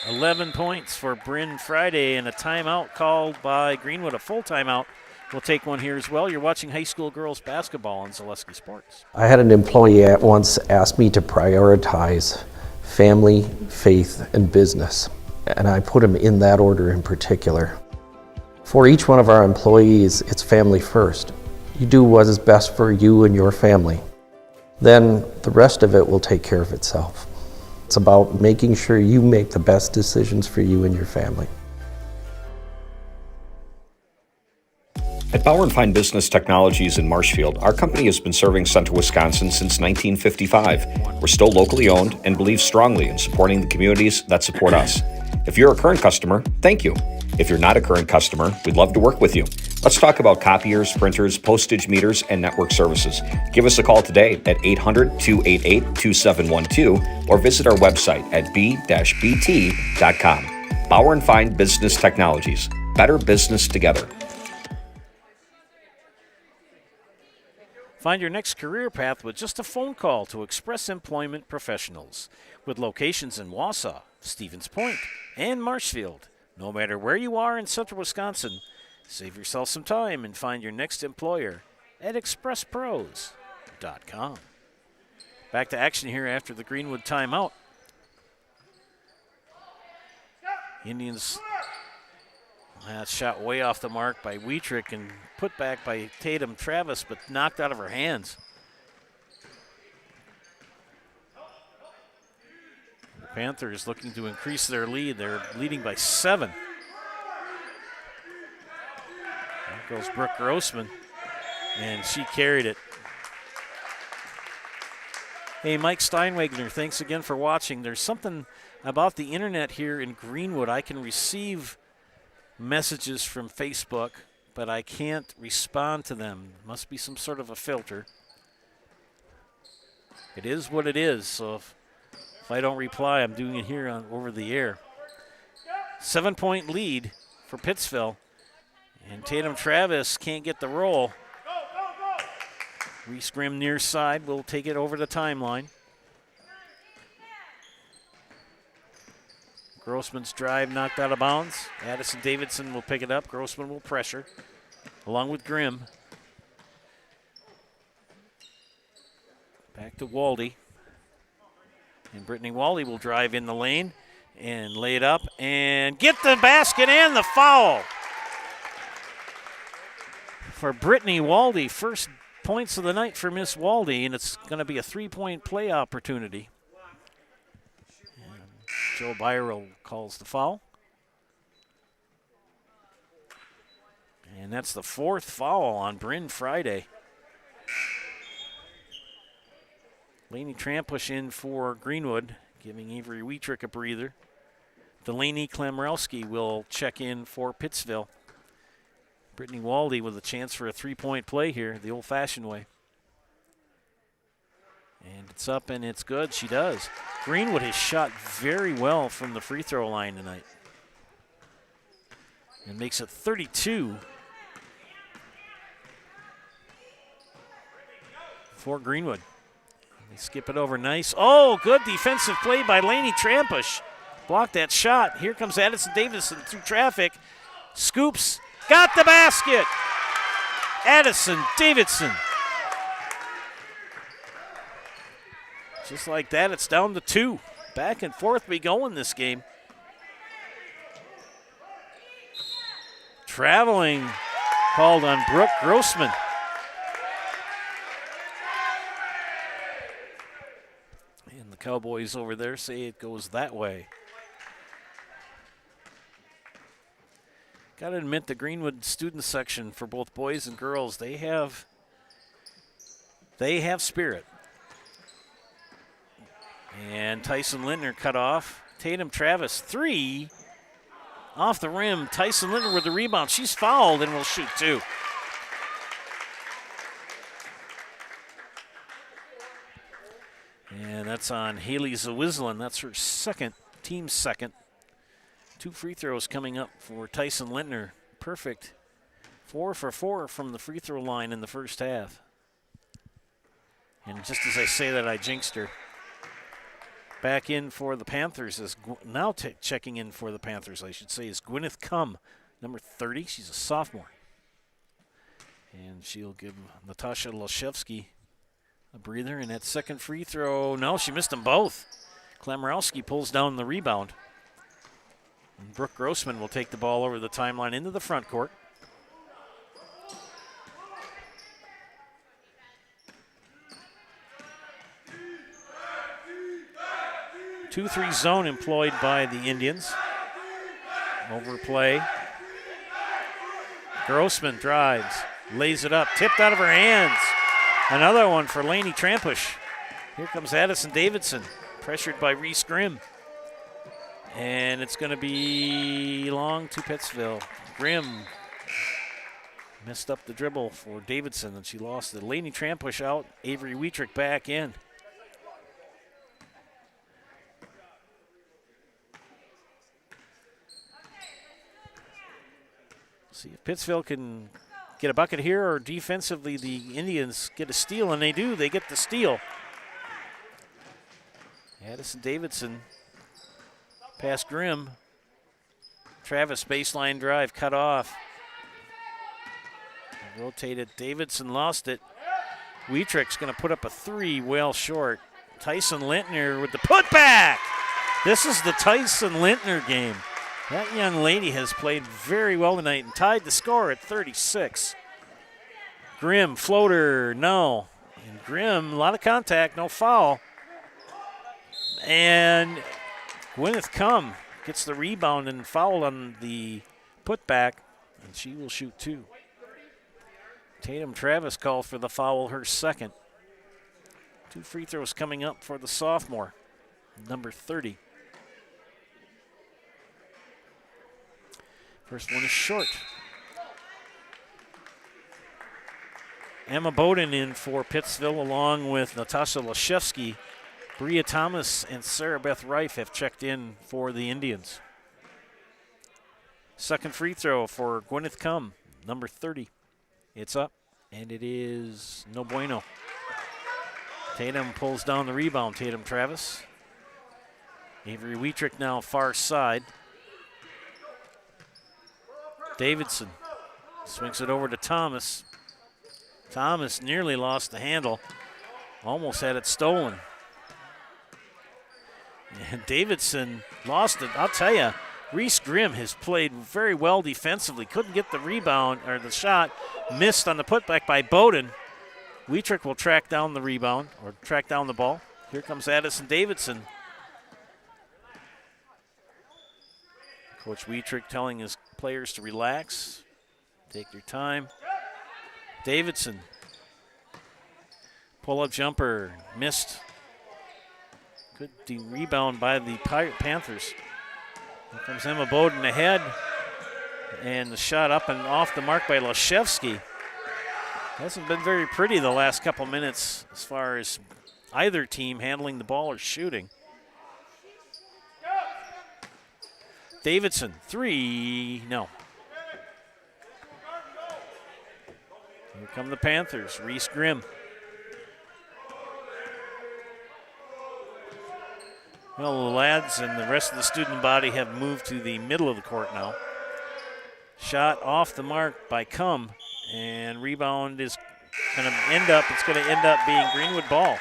11 points for Bryn Friday, and a timeout called by Greenwood, a full timeout. We'll take one here as well. You're watching high school girls basketball on Zaleski Sports. I had an employee once ask me to prioritize family, faith, and business, and I put them in that order in particular. For each one of our employees, it's family first. You do what is best for you and your family. Then the rest of it will take care of itself. It's about making sure you make the best decisions for you and your family. At Bauer & Fine Business Technologies in Marshfield, our company has been serving Central Wisconsin since 1955. We're still locally owned and believe strongly in supporting the communities that support us. If you're a current customer, thank you. If you're not a current customer, we'd love to work with you. Let's talk about copiers, printers, postage meters, and network services. Give us a call today at 800-288-2712 or visit our website at b-bt.com. Bauer & Fine Business Technologies. Better business together. Find your next career path with just a phone call to Express Employment Professionals. With locations in Wausau, Stevens Point, and Marshfield. No matter where you are in central Wisconsin, save yourself some time and find your next employer at expresspros.com. Back to action here after the Greenwood timeout. Indians, that shot way off the mark by Wheatrick and put back by Tatum Travis, but knocked out of her hands. The Panthers looking to increase their lead. They're leading by 7. There goes Brooke Grossman, and she carried it. Hey, Mike Steinwagner, thanks again for watching. There's something about the internet here in Greenwood. I can receive messages from Facebook, but I can't respond to them. Must be some sort of a filter. It is what it is, so if I don't reply, I'm doing it here over the air. 7-point lead for Pittsville, and Tatum Travis can't get the roll. Reese Grimm near side will take it over the timeline. Grossman's drive knocked out of bounds. Addison Davidson will pick it up. Grossman will pressure, along with Grimm. Back to Waldy. And Brittany Waldy will drive in the lane and lay it up and get the basket and the foul. For Brittany Waldy, first points of the night for Miss Waldy, and it's going to be a 3-point play opportunity. Joe Byro calls the foul. And that's the 4th foul on Bryn Friday. Lainey Trampush in for Greenwood, giving Avery Wheatrick a breather. Delaney Klemrowski will check in for Pittsville. Brittany Waldy with a chance for a 3-point play here, the old-fashioned way. And it's up and it's good. She does. Greenwood has shot very well from the free throw line tonight. And makes it 32 for Greenwood. They skip it over. Nice. Oh, good defensive play by Lainey Trampush. Blocked that shot. Here comes Addison Davidson through traffic. Scoops. Got the basket. Addison Davidson. Just like that, it's down to 2. Back and forth we go in this game. Traveling called on Brooke Grossman. And the Cowboys over there say it goes that way. Got to admit, the Greenwood student section for both boys and girls, they have spirit. And Tyson Lintner cut off. Tatum Travis, 3 off the rim. Tyson Lintner with the rebound. She's fouled and will shoot 2. And that's on Haley Zawislin. That's her second, team second. 2 free throws coming up for Tyson Lintner. Perfect. 4 for 4 from the free throw line in the first half. And just as I say that, I jinxed her. Back in for the Panthers is now checking in for the Panthers, I should say, is Gwyneth Cum, number 30. She's a sophomore. And she'll give Natasha Lashevsky a breather. And that second free throw, no, she missed them both. Klamrowski pulls down the rebound. And Brooke Grossman will take the ball over the timeline into the front court. Two-three zone employed by the Indians. Overplay. Grossman drives, lays it up, tipped out of her hands. Another one for Lainey Trampush. Here comes Addison Davidson, pressured by Reese Grimm. And it's going to be long to Pittsville. Grimm messed up the dribble for Davidson, and she lost it. Lainey Trampush out, Avery Wietrich back in. See if Pittsville can get a bucket here, or defensively the Indians get a steal, and they do. They get the steal. Addison Davidson past Grimm. Travis baseline drive cut off. Rotated. Davidson lost it. Wietrich's going to put up a 3 well short. Tyson Lintner with the putback. This is the Tyson Lintner game. That young lady has played very well tonight and tied the score at 36. Grimm, floater, no. And Grimm, a lot of contact, no foul. And Gwyneth Cum gets the rebound and fouled on the putback, and she will shoot 2. Tatum Travis called for the foul, her second. 2 free throws coming up for the sophomore, number 30. First one is short. Emma Bowden in for Pittsville, along with Natasha Lashevsky. Bria Thomas and Sarah Beth Reif have checked in for the Indians. Second free throw for Gwyneth Cum, number 30. It's up, and it is no bueno. Tatum pulls down the rebound, Tatum Travis. Avery Wietrich now far side. Davidson swings it over to Thomas. Thomas nearly lost the handle. Almost had it stolen. And Davidson lost it. I'll tell you, Reese Grimm has played very well defensively. Couldn't get the rebound or the shot. Missed on the putback by Bowden. Wietrich will track down the rebound or track down the ball. Here comes Addison Davidson. Coach Wietrich telling his players to relax, take your time. Davidson, pull-up jumper, missed. Good rebound by the Panthers. Here comes Emma Bowden ahead, and the shot up and off the mark by Lashevsky. Hasn't been very pretty the last couple minutes as far as either team handling the ball or shooting. Davidson, 3, no. Here come the Panthers, Reese Grimm. Well, the lads and the rest of the student body have moved to the middle of the court now. Shot off the mark by Cum, and rebound is going to end up being Greenwood ball.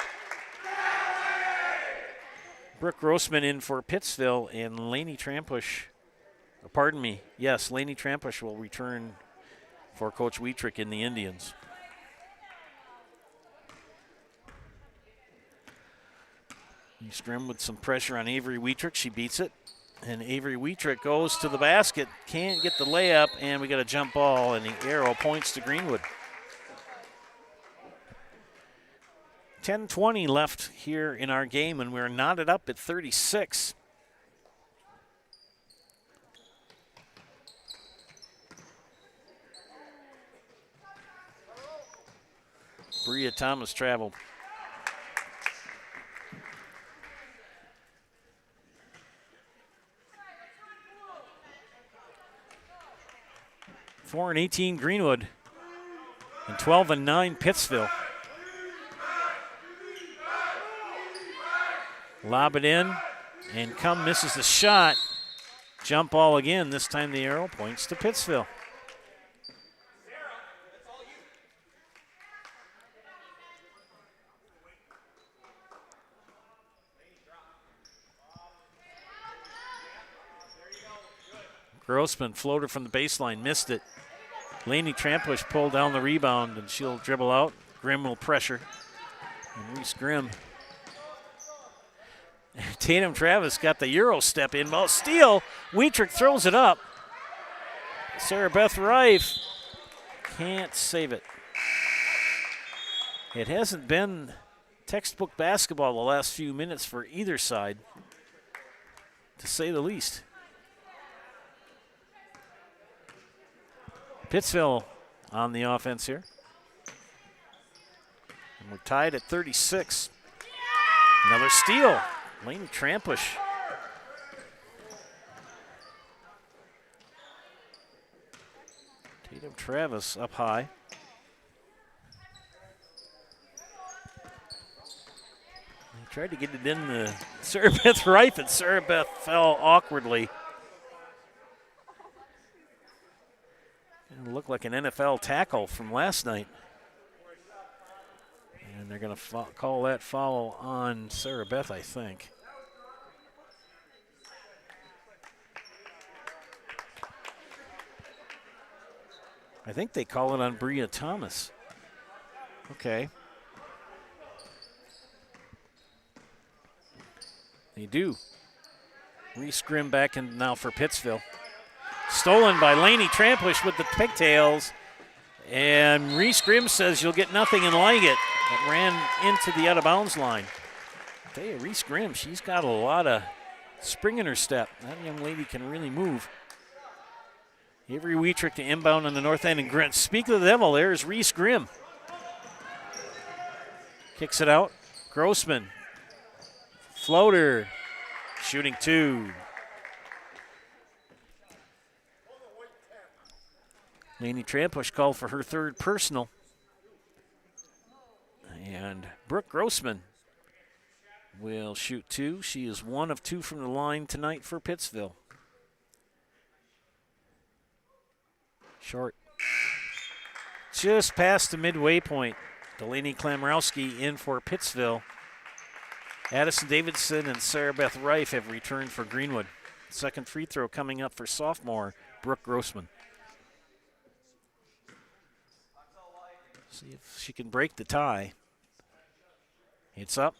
Brooke Grossman in for Pittsville, and Lainey Trampush, Lainey Trampush will return for Coach Wietrich in the Indians. Scrim with some pressure on Avery Wietrich. She beats it. And Avery Wietrich goes to the basket. Can't get the layup, and we got a jump ball, and the arrow points to Greenwood. 10:20 left here in our game, and we're knotted up at 36. Bria Thomas traveled. Four and 18 Greenwood, and 12 and 9 Pittsville. Lob it in, and Cum misses the shot. Jump ball again. This time the arrow points to Pittsville. Grossman floater from the baseline, missed it. Lainey Trampush pulled down the rebound, and she'll dribble out. Grimm will pressure. And Reese Grimm. Tatum Travis got the Euro step in. Well, steal. Wietrich throws it up. Sarah Beth Reif can't save it. It hasn't been textbook basketball the last few minutes for either side, to say the least. Pittsville on the offense here. And we're tied at 36. Another steal. Lainey Trampush. Tatum Travis up high. He tried to get it in the Sarah Beth Reif, and Sarah Beth fell awkwardly. It looked like an NFL tackle from last night. And they're going to call that foul on Sarah Beth, I think. I think they call it on Bria Thomas. Okay. They do. Reese Grimm back in now for Pittsville. Stolen by Lainey Trampush with the pigtails. And Reese Grimm says you'll get nothing and like it. It ran into the out-of-bounds line. I tell you, Reese Grimm, she's got a lot of spring in her step. That young lady can really move. Avery Wietrich to inbound on the north end. And speak of the devil, there's Reese Grimm. Kicks it out. Grossman. Floater. Shooting two. Lainey Trampush called for her third personal. And Brooke Grossman will shoot two. She is 1 of 2 from the line tonight for Pittsville. Short. Just past the midway point. Delaney Klamrowski in for Pittsville. Addison Davidson and Sarah Beth Reif have returned for Greenwood. Second free throw coming up for sophomore Brooke Grossman. See if she can break the tie. It's up.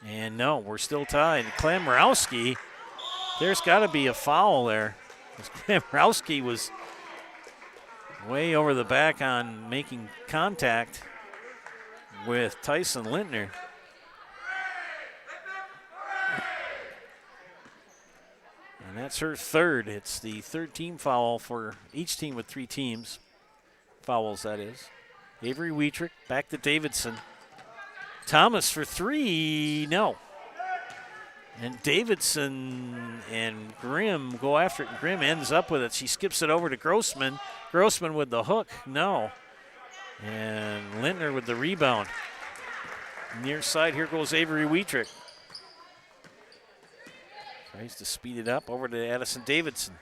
And no, we're still tied. Klamrowski, there's got to be a foul there. Klamrowski was way over the back on making contact with Tyson Lintner. And that's her third. It's the third team foul for each team with 3 teams. Fouls, that is. Avery Wietrich back to Davidson. Thomas for three, no. And Davidson and Grimm go after it. Grimm ends up with it. She skips it over to Grossman. Grossman with the hook, no. And Lintner with the rebound. Near side, here goes Avery Wietrich. Tries to speed it up over to Addison Davidson.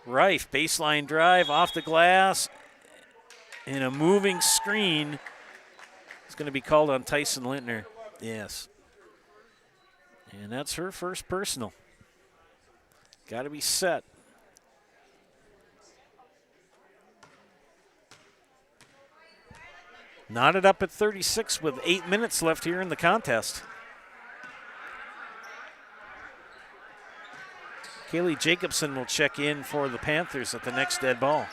Reif, baseline drive off the glass. And a moving screen. It's going to be called on Tyson Lintner. Yes. And that's her first personal. Got to be set. Knotted up at 36 with 8 minutes left here in the contest. Kaylee Jacobson will check in for the Panthers at the next dead ball.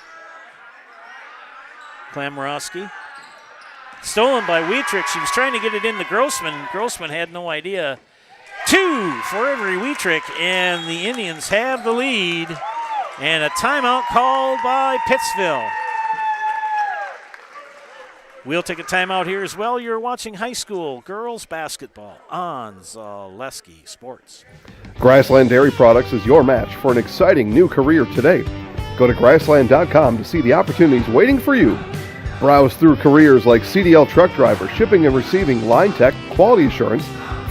Klamrowski. Stolen by Wietrich. She was trying to get it into Grossman. Grossman had no idea. 2 for Avery Wietrich, and the Indians have the lead. And a timeout called by Pittsville. We'll take a timeout here as well. You're watching high school girls basketball on Zaleski Sports. Grassland Dairy Products is your match for an exciting new career today. Go to grassland.com to see the opportunities waiting for you. Browse through careers like CDL truck driver, shipping and receiving, line tech, quality assurance,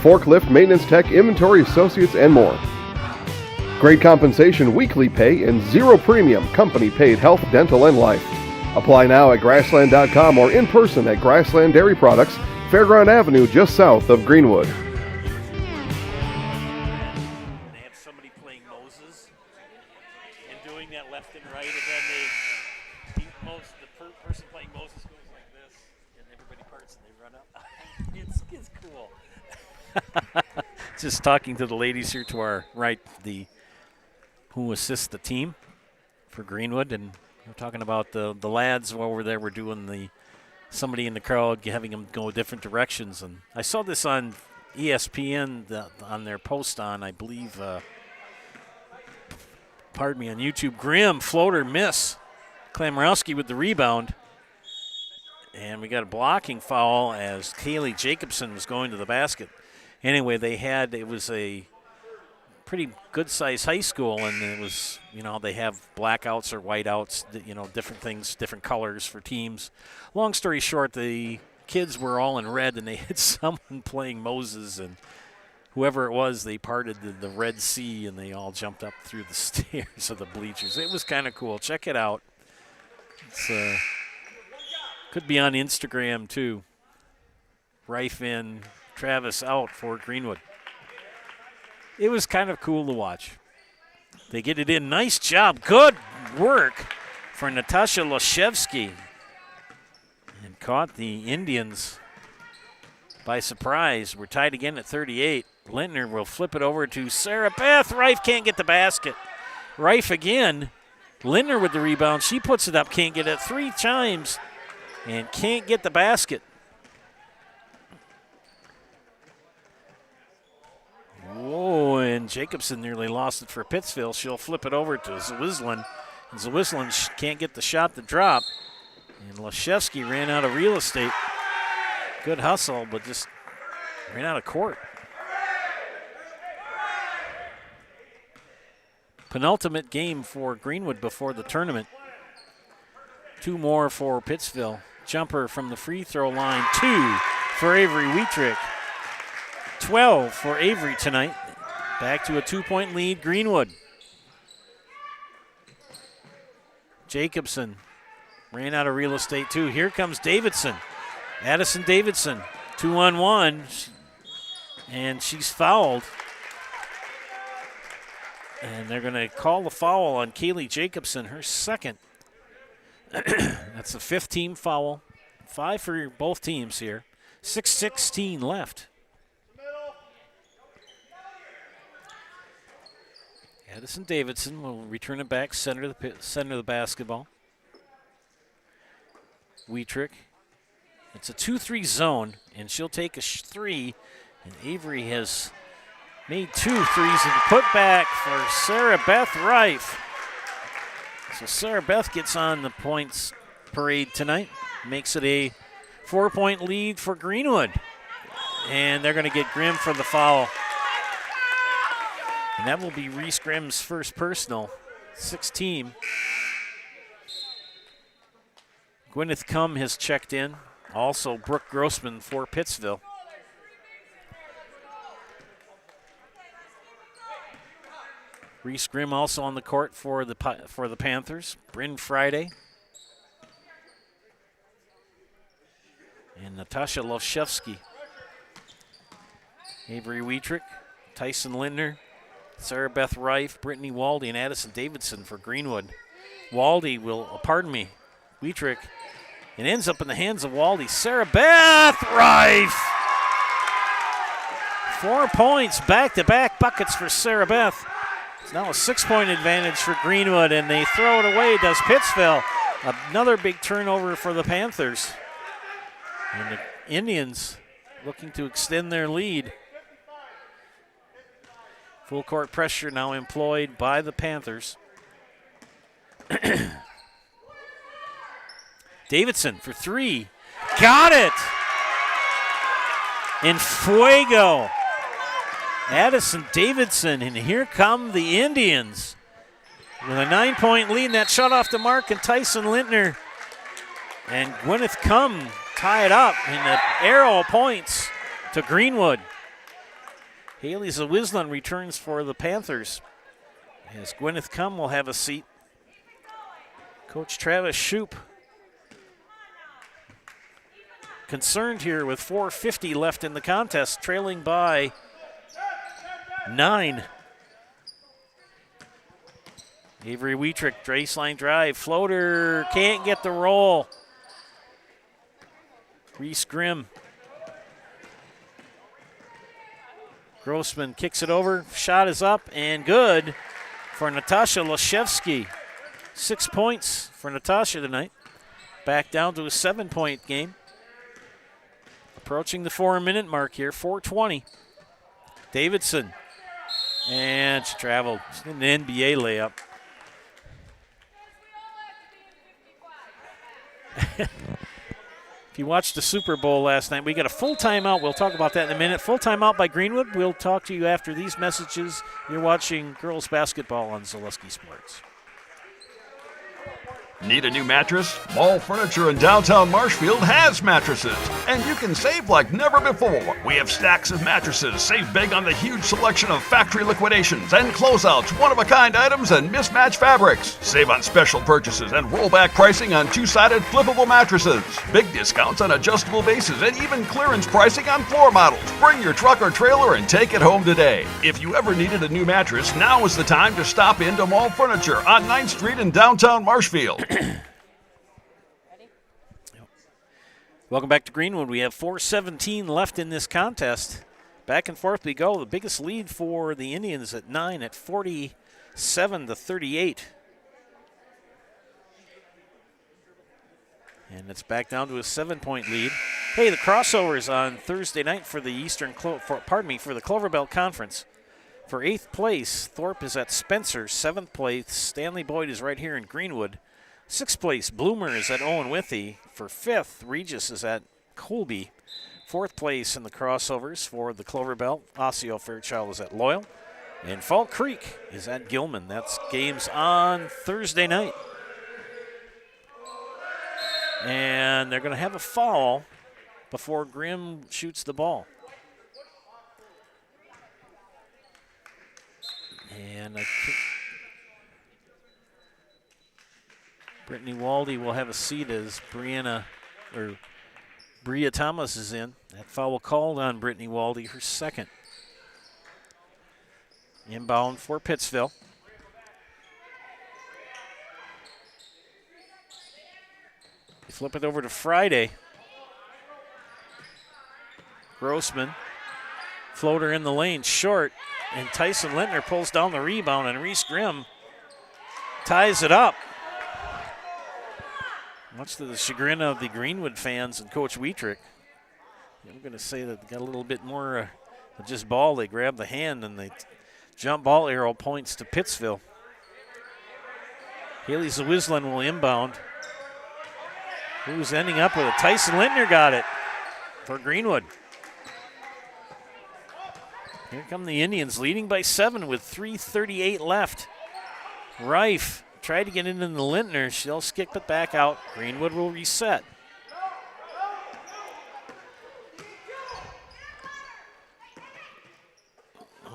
forklift, maintenance tech, inventory associates, and more. Great compensation, weekly pay, and zero premium company paid health, dental, and life. Apply now at grassland.com or in person at Grassland Dairy Products, Fairground Avenue, just south of Greenwood. They have somebody playing Moses and doing that left and right, and then the person playing Moses goes like this, and everybody parts and they run up. It's cool. Just talking to the ladies here to our right, who assists the team for Greenwood, and we're talking about the lads over there were doing somebody in the crowd, having them go different directions. And I saw this on ESPN on their post on, I believe, on YouTube. Grimm, floater, miss. Klamrowski with the rebound. And we got a blocking foul as Kaylee Jacobson was going to the basket. Anyway, it was a pretty good-sized high school, and it was, they have blackouts or whiteouts, different things, different colors for teams. Long story short, the kids were all in red, and they had someone playing Moses, and whoever it was, they parted the Red Sea, and they all jumped up through the stairs of the bleachers. It was kind of cool. Check it out. It's could be on Instagram, too. Reif in, Travis out for Greenwood. It was kind of cool to watch. They get it in. Nice job. Good work for Natasha Loshevsky. And caught the Indians by surprise. We're tied again at 38. Lintner will flip it over to Sarah Beth. Reif can't get the basket. Reif again. Lintner with the rebound. She puts it up. Can't get it 3 times. And can't get the basket. Whoa, and Jacobson nearly lost it for Pittsville. She'll flip it over to Zwislan. And Zwislan can't get the shot to drop. And Loshevsky ran out of real estate. Good hustle, but just ran out of court. Penultimate game for Greenwood before the tournament. 2 more for Pittsville. Jumper from the free throw line. 2 for Avery Wietrich. 12 for Avery tonight. Back to a 2-point lead, Greenwood. Jacobson ran out of real estate too. Here comes Davidson. Addison Davidson, 2-on-1. And she's fouled. And they're going to call the foul on Kaylee Jacobson, her second. That's the 5th team foul. 5 for both teams here. 6:16 left. Addison Davidson will return it back, center of the basketball. Wietrich. It's a 2-3 zone, and she'll take a 3. And Avery has made 2 threes and put back for Sarah Beth Reif. So Sarah Beth gets on the points parade tonight. makes it a 4-point lead for Greenwood. And they're going to get Grimm for the foul. And that will be Reese Grimm's first personal, 6th team. Gwyneth Cum has checked in. Also, Brooke Grossman for Pittsville. Reese Grimm also on the court for the Panthers. Bryn Friday. And Natasha Lovshevsky. Avery Wietrich, Tyson Lindner, Sarah Beth Reif, Brittany Waldy, and Addison Davidson for Greenwood. Wietrich, it ends up in the hands of Waldy. Sarah Beth Reif! 4 points, back-to-back buckets for Sarah Beth. It's now a 6-point advantage for Greenwood, and they throw it away, does Pittsville. Another big turnover for the Panthers. And the Indians looking to extend their lead. Full court pressure now employed by the Panthers. Davidson for 3. Got it! In fuego. Addison Davidson, and here come the Indians. With a 9-point lead, that shot off the mark, and Tyson Lintner and Gwyneth Cum tie it up, and the arrow points to Greenwood. Haley Zawislan returns for the Panthers, as Gwyneth Cum will have a seat. Coach Travis Shoup concerned here with 4:50 left in the contest, trailing by 9. Avery Wietrich, baseline drive, floater, can't get the roll. Reese Grimm. Grossman kicks it over, shot is up and good for Natasha Lashevsky. 6 points for Natasha tonight. Back down to a 7-point game. Approaching the 4-minute mark here, 4:20. Davidson. And she traveled. An NBA layup. If you watched the Super Bowl last night, we got a full timeout. We'll talk about that in a minute. Full timeout by Greenwood. We'll talk to you after these messages. You're watching girls basketball on Zaleski Sports. Need a new mattress? Mall Furniture in downtown Marshfield has mattresses, and you can save like never before. We have stacks of mattresses. Save big on the huge selection of factory liquidations and closeouts, one-of-a-kind items, and mismatched fabrics. Save on special purchases and rollback pricing on two-sided flippable mattresses. Big discounts on adjustable bases and even clearance pricing on floor models. Bring your truck or trailer and take it home today. If you ever needed a new mattress, now is the time to stop into Mall Furniture on 9th Street in downtown Marshfield. Welcome back to Greenwood. We have 4:17 left in this contest. Back and forth we go. The biggest lead for the Indians at 9 at 47-38. And it's back down to a 7-point lead. Hey, the crossovers on Thursday night for the for the Clover Belt Conference. For 8th place, Thorpe is at Spencer. 7th place, Stanley Boyd is right here in Greenwood. 6th place, Bloomer is at Owen Withee. For 5th, Regis is at Colby. 4th place in the crossovers for the Clover Belt, Osseo Fairchild is at Loyal. And Fall Creek is at Gilman. That's games on Thursday night. And they're going to have a foul before Grimm shoots the ball. And Brittany Waldy will have a seat as Bria Thomas is in. That foul called on Brittany Waldy, her second. Inbound for Pittsville. They flip it over to Friday. Grossman. Floater in the lane, short. And Tyson Lintner pulls down the rebound, and Reese Grimm ties it up. Much to the chagrin of the Greenwood fans and Coach Wietrich. I'm going to say that they got a little bit more of just ball. They grab the hand, and the jump ball arrow points to Pittsville. Haley Zawislan will inbound. Who's ending up with it? Tyson Lintner got it for Greenwood. Here come the Indians, leading by 7 with 3:38 left. Reif tried to get into the Lintner. She'll skip it back out. Greenwood will reset.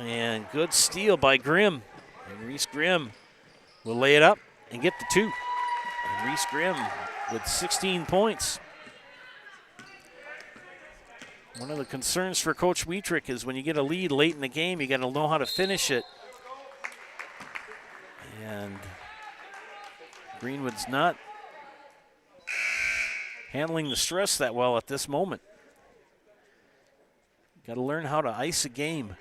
And good steal by Grimm. And Reese Grimm will lay it up and get the 2. And Reese Grimm with 16 points. One of the concerns for Coach Wietrich is when you get a lead late in the game, you got to know how to finish it. And Greenwood's not handling the stress that well at this moment. Got to learn how to ice a game,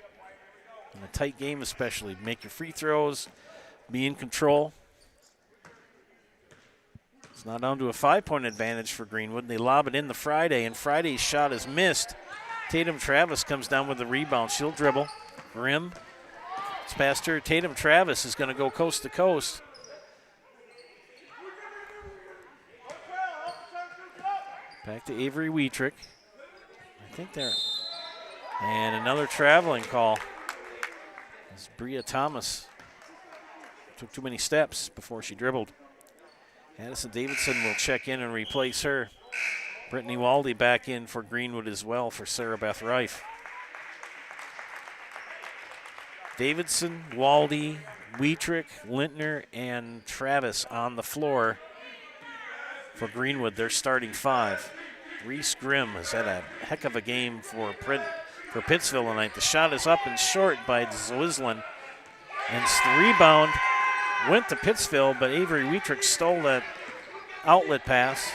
in a tight game especially. Make your free throws, be in control. It's now down to a 5-point advantage for Greenwood. They lob it in to Friday, and Friday's shot is missed. Tatum Travis comes down with the rebound. She'll dribble. Grimm, it's past her. Tatum Travis is going to go coast to coast. Back to Avery Wietrich. I think they're... And another traveling call. As Bria Thomas took too many steps before she dribbled. Addison Davidson will check in and replace her. Brittany Waldy back in for Greenwood as well for Sarah Beth Reif. Davidson, Waldy, Wietrich, Lintner, and Travis on the floor for Greenwood. They're starting 5. Reese Grimm has had a heck of a game for Pittsville tonight. The shot is up and short by Zwislin. And the rebound went to Pittsville, but Avery Wietrich stole that outlet pass.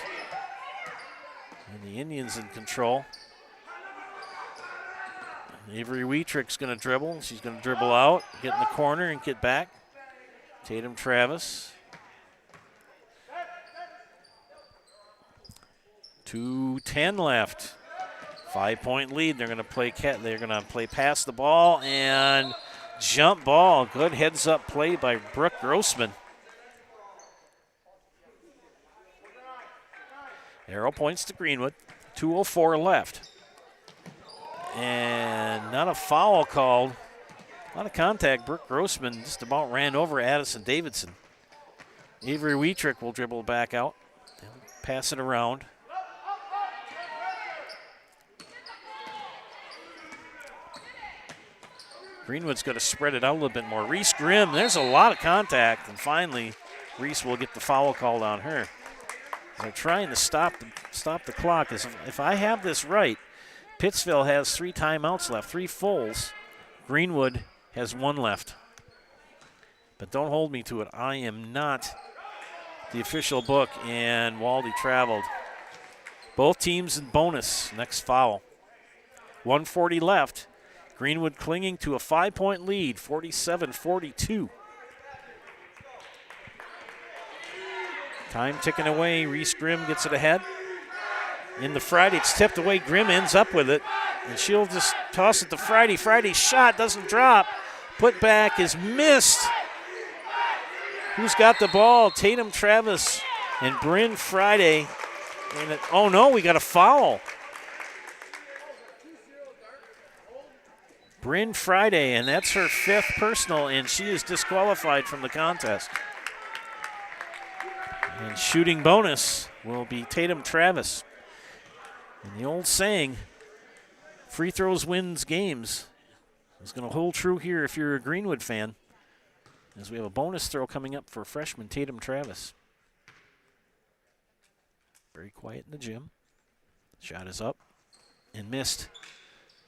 And the Indians in control. Avery Wietrich's going to dribble. She's going to dribble out, get in the corner, and get back. Tatum Travis. 2:10 left. 5-point lead. They're going to play pass the ball and jump ball. Good heads-up play by Brooke Grossman. Arrow points to Greenwood. 2:04 left. And not a foul called. A lot of contact. Brooke Grossman just about ran over Addison Davidson. Avery Wietrich will dribble back out. They'll pass it around. Greenwood's going to spread it out a little bit more. Reese Grimm, there's a lot of contact, and finally Reese will get the foul called on her. They're trying to stop the clock. If I have this right, Pittsville has 3 timeouts left, 3 fulls. Greenwood has 1 left. But don't hold me to it. I am not the official book, and Waldy traveled. Both teams in bonus. Next foul. 1:40 left. Greenwood clinging to a 5-point lead, 47-42. Time ticking away. Reese Grimm gets it ahead. In the Friday, it's tipped away. Grimm ends up with it, and she'll just toss it to Friday. Friday's shot doesn't drop. Put back is missed. Who's got the ball? Tatum Travis and Bryn Friday. And oh no, we got a foul. Bryn Friday, and that's her 5th personal, and she is disqualified from the contest. And shooting bonus will be Tatum Travis. And the old saying, free throws wins games, is going to hold true here if you're a Greenwood fan, as we have a bonus throw coming up for freshman Tatum Travis. Very quiet in the gym. Shot is up and missed.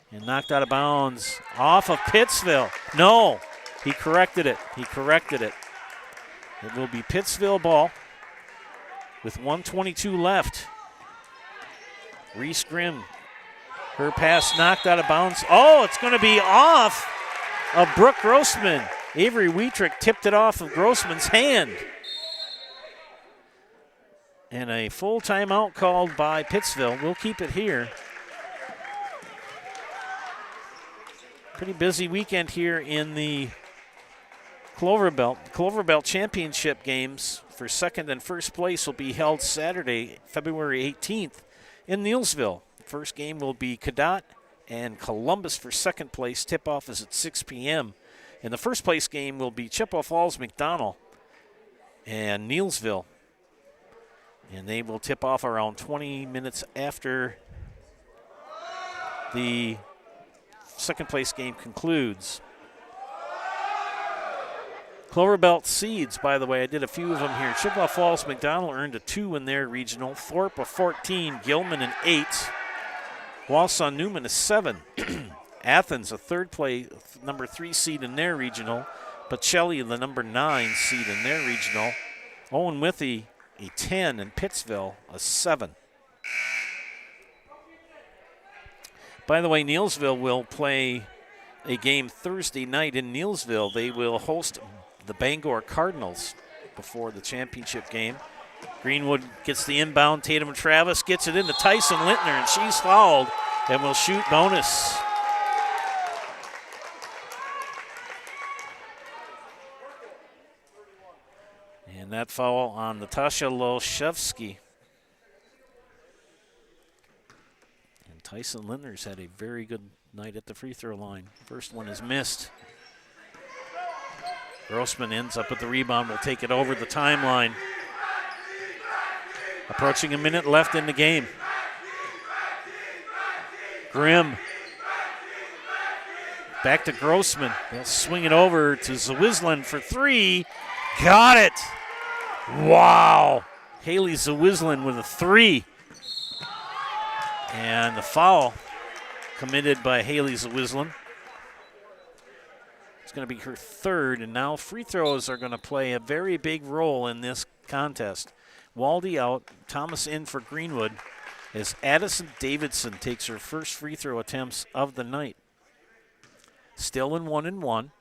And knocked out of bounds off of Pittsville. No, he corrected it. It will be Pittsville ball with 1:22 left. Reese Grimm, her pass knocked out of bounds. Oh, it's going to be off of Brooke Grossman. Avery Wietrich tipped it off of Grossman's hand. And a full timeout called by Pittsville. We'll keep it here. Pretty busy weekend here in the Clover Belt championship games for second and first place will be held Saturday, February 18th in Neillsville. First game will be Cadott and Columbus for second place. Tip-off is at 6 p.m. And the first place game will be Chippewa Falls, McDonell, and Neillsville. And they will tip off around 20 minutes after the second place game concludes. Clover Belt seeds, by the way, I did a few of them here. Chippewa Falls, McDonell earned a 2 in their regional. Thorpe a 14, Gilman an 8. Wausau Newman a 7. Athens a third place, number 3 seed in their regional. Pacelli the number 9 seed in their regional. Owen Withy a 10 and Pittsville a 7. By the way, Neillsville will play a game Thursday night in Neillsville. They will host the Bangor Cardinals before the championship game. Greenwood gets the inbound. Tatum Travis gets it into Tyson Lintner, and she's fouled and will shoot bonus. And that foul on Natasha Loshevsky. And Tyson Lintner's had a very good night at the free throw line. First one is missed. Grossman ends up with the rebound, will take it over the timeline. Approaching a minute left in the game. Grimm. Back to Grossman. They'll swing it over to Zawislan for 3. Got it. Wow. Haley Zawislan with a 3. And the foul committed by Haley Zawislan. It's going to be her 3rd, and now free throws are going to play a very big role in this contest. Waldy out, Thomas in for Greenwood, as Addison Davidson takes her first free throw attempts of the night. Still in 1-1.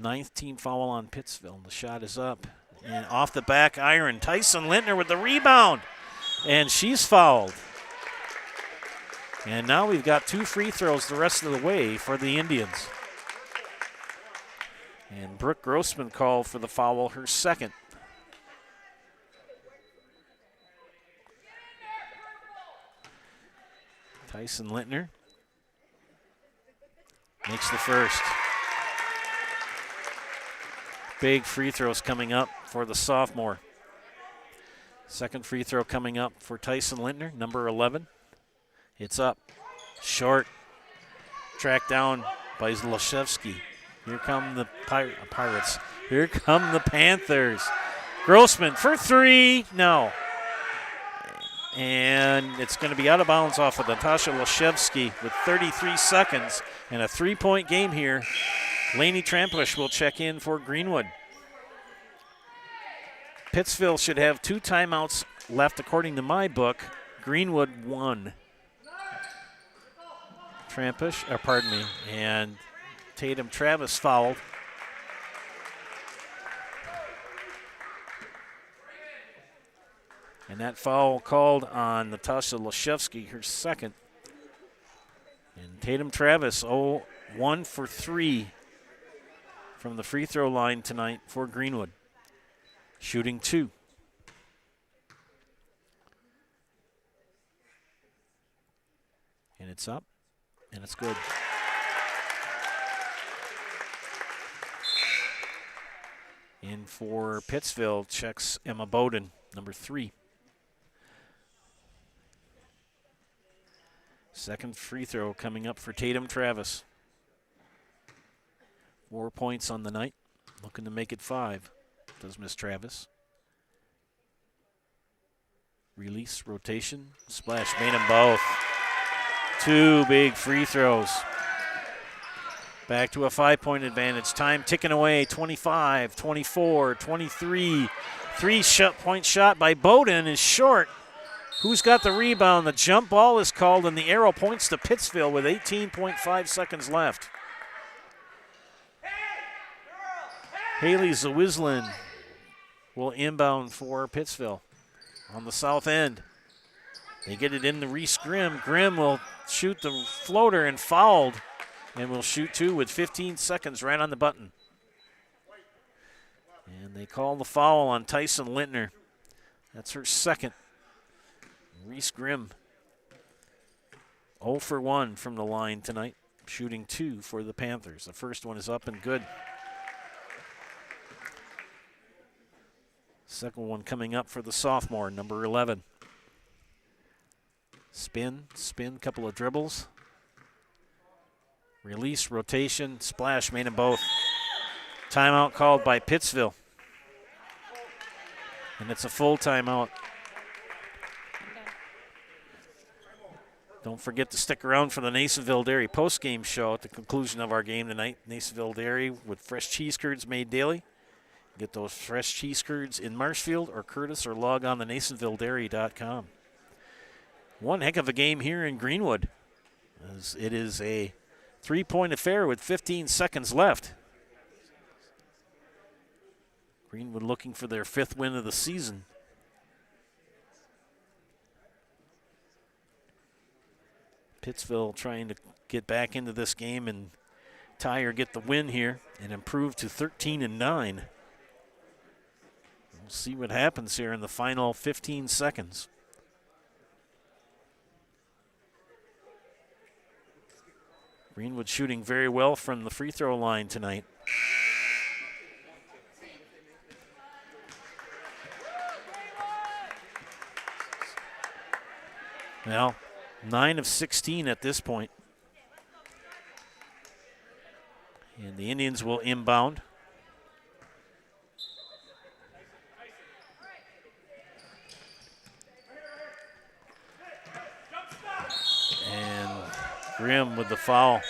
9th team foul on Pittsville. The shot is up. And off the back iron, Tyson Lintner with the rebound. And she's fouled. And now we've got 2 free throws the rest of the way for the Indians. And Brooke Grossman called for the foul, her 2nd. Tyson Lintner makes the first. Big free throws coming up for the sophomore. Second free throw coming up for Tyson Lintner, number 11. It's up. Short. Tracked down by Zloshevsky. Here come the Pirates. Here come the Panthers. Grossman for 3. No. And it's going to be out of bounds off of Natasha Loshevsky with 33 seconds and a 3-point game here. Lainey Trampush will check in for Greenwood. Pittsville should have 2 timeouts left according to my book. Greenwood 1. And Tatum Travis fouled. And that foul called on Natasha Loshevsky, her 2nd. And Tatum Travis, 1 for 3 from the free throw line tonight for Greenwood. Shooting 2. And it's up, and it's good. In for Pittsville checks Emma Bowden, number 3. Second free throw coming up for Tatum Travis. 4 points on the night, looking to make it 5. Does Miss Travis. Release, rotation, splash, made them both. 2 big free throws. Back to a 5-point advantage. Time ticking away, 25, 24, 23. 3-point shot by Bowden is short. Who's got the rebound? The jump ball is called, and the arrow points to Pittsville with 18.5 seconds left. Haley Zawislan will inbound for Pittsville on the south end. They get it in to Reese Grimm. Grimm will shoot the floater and fouled and will shoot two with 15 seconds right on the button. And they call the foul on Tyson Lintner. That's her second. Reese Grimm, 0 for 1 from the line tonight, shooting 2 for the Panthers. The first one is up and good. Second one coming up for the sophomore, number 11. Spin, couple of dribbles. Release, rotation, splash, made them both. Timeout called by Pittsville. And it's a full timeout. Don't forget to stick around for the Nasonville Dairy post-game show at the conclusion of our game tonight. Nasonville Dairy with fresh cheese curds made daily. Get those fresh cheese curds in Marshfield or Curtis, or log on to NasonvilleDairy.com. One heck of a game here in Greenwood, as it is a 3-point affair with 15 seconds left. Greenwood looking for their 5th win of the season. Pittsville trying to get back into this game and tie or get the win here and improve to 13-9. We'll see what happens here in the final 15 seconds. Greenwood shooting very well from the free throw line tonight. Well, 9 of 16 at this point. And the Indians will inbound. And Grimm with the foul.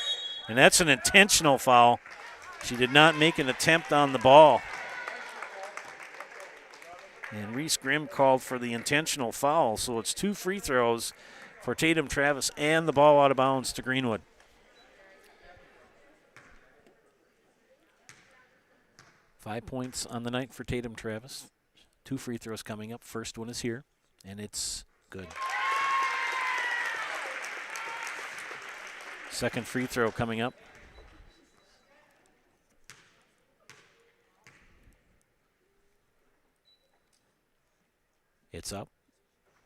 And that's an intentional foul. She did not make an attempt on the ball. And Reese Grimm called for the intentional foul, so it's 2 free throws for Tatum Travis and the ball out of bounds to Greenwood. Five points on the night for Tatum Travis. 2 free throws coming up. First one is here, and it's good. Second free throw coming up. It's up,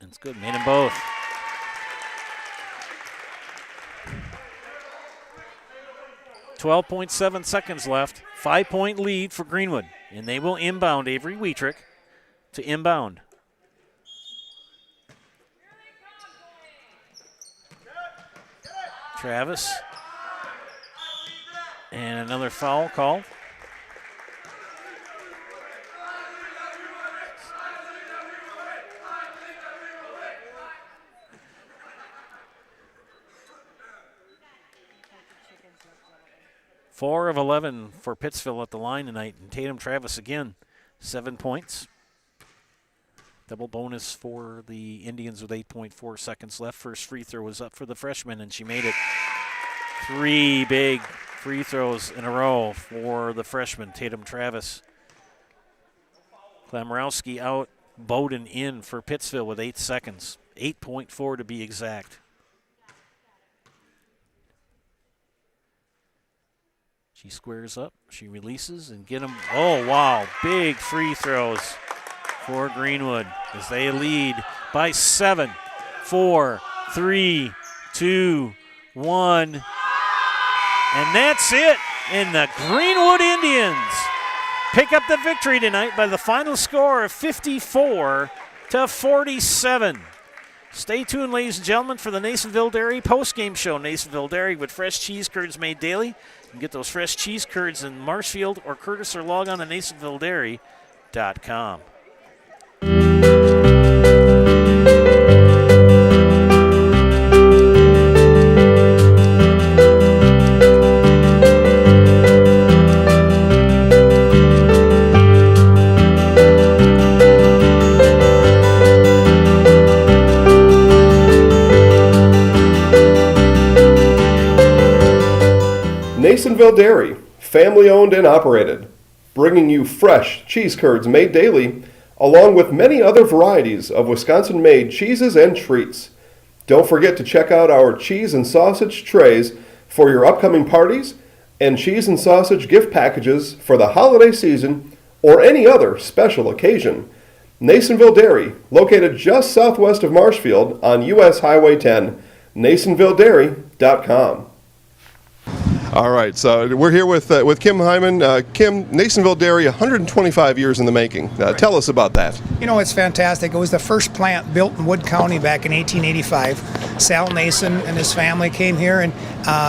and it's good. Made them both. .7 seconds left. 5-point lead for Greenwood, and they will inbound. Avery Wietrich to inbound. Travis. And another foul called. Four of 11 for Pittsville at the line tonight, and Tatum Travis again, 7 points. Double bonus for the Indians with 8.4 seconds left. First free throw was up for the freshman, and she made it. 3 big free throws in a row for the freshman, Tatum Travis. Klamrowski out, Bowden in for Pittsville with 8 seconds. 8.4 to be exact. She squares up, she releases, and get them. Oh, wow, big free throws for Greenwood as they lead by 7, 4, 3, 2, 1. And that's it. And the Greenwood Indians pick up the victory tonight by the final score of 54-47. Stay tuned, ladies and gentlemen, for the Nasonville Dairy post-game show. Nasonville Dairy with fresh cheese curds made daily. You can get those fresh cheese curds in Marshfield or Curtis, or log on to NasonvilleDairy.com. Nasonville Dairy, family owned and operated, bringing you fresh cheese curds made daily, along with many other varieties of Wisconsin-made cheeses and treats. Don't forget to check out our cheese and sausage trays For your upcoming parties and cheese and sausage gift packages for the holiday season or any other special occasion, Nasonville Dairy, located just southwest of Marshfield on US Highway 10, NasonvilleDairy.com. All right, so we're here with Kim Hyman. Kim, Nasonville Dairy, 125 years in the making. Tell us about that. You know, it's fantastic. It was the first plant built in Wood County back in 1885. Sal Nason and his family came here, and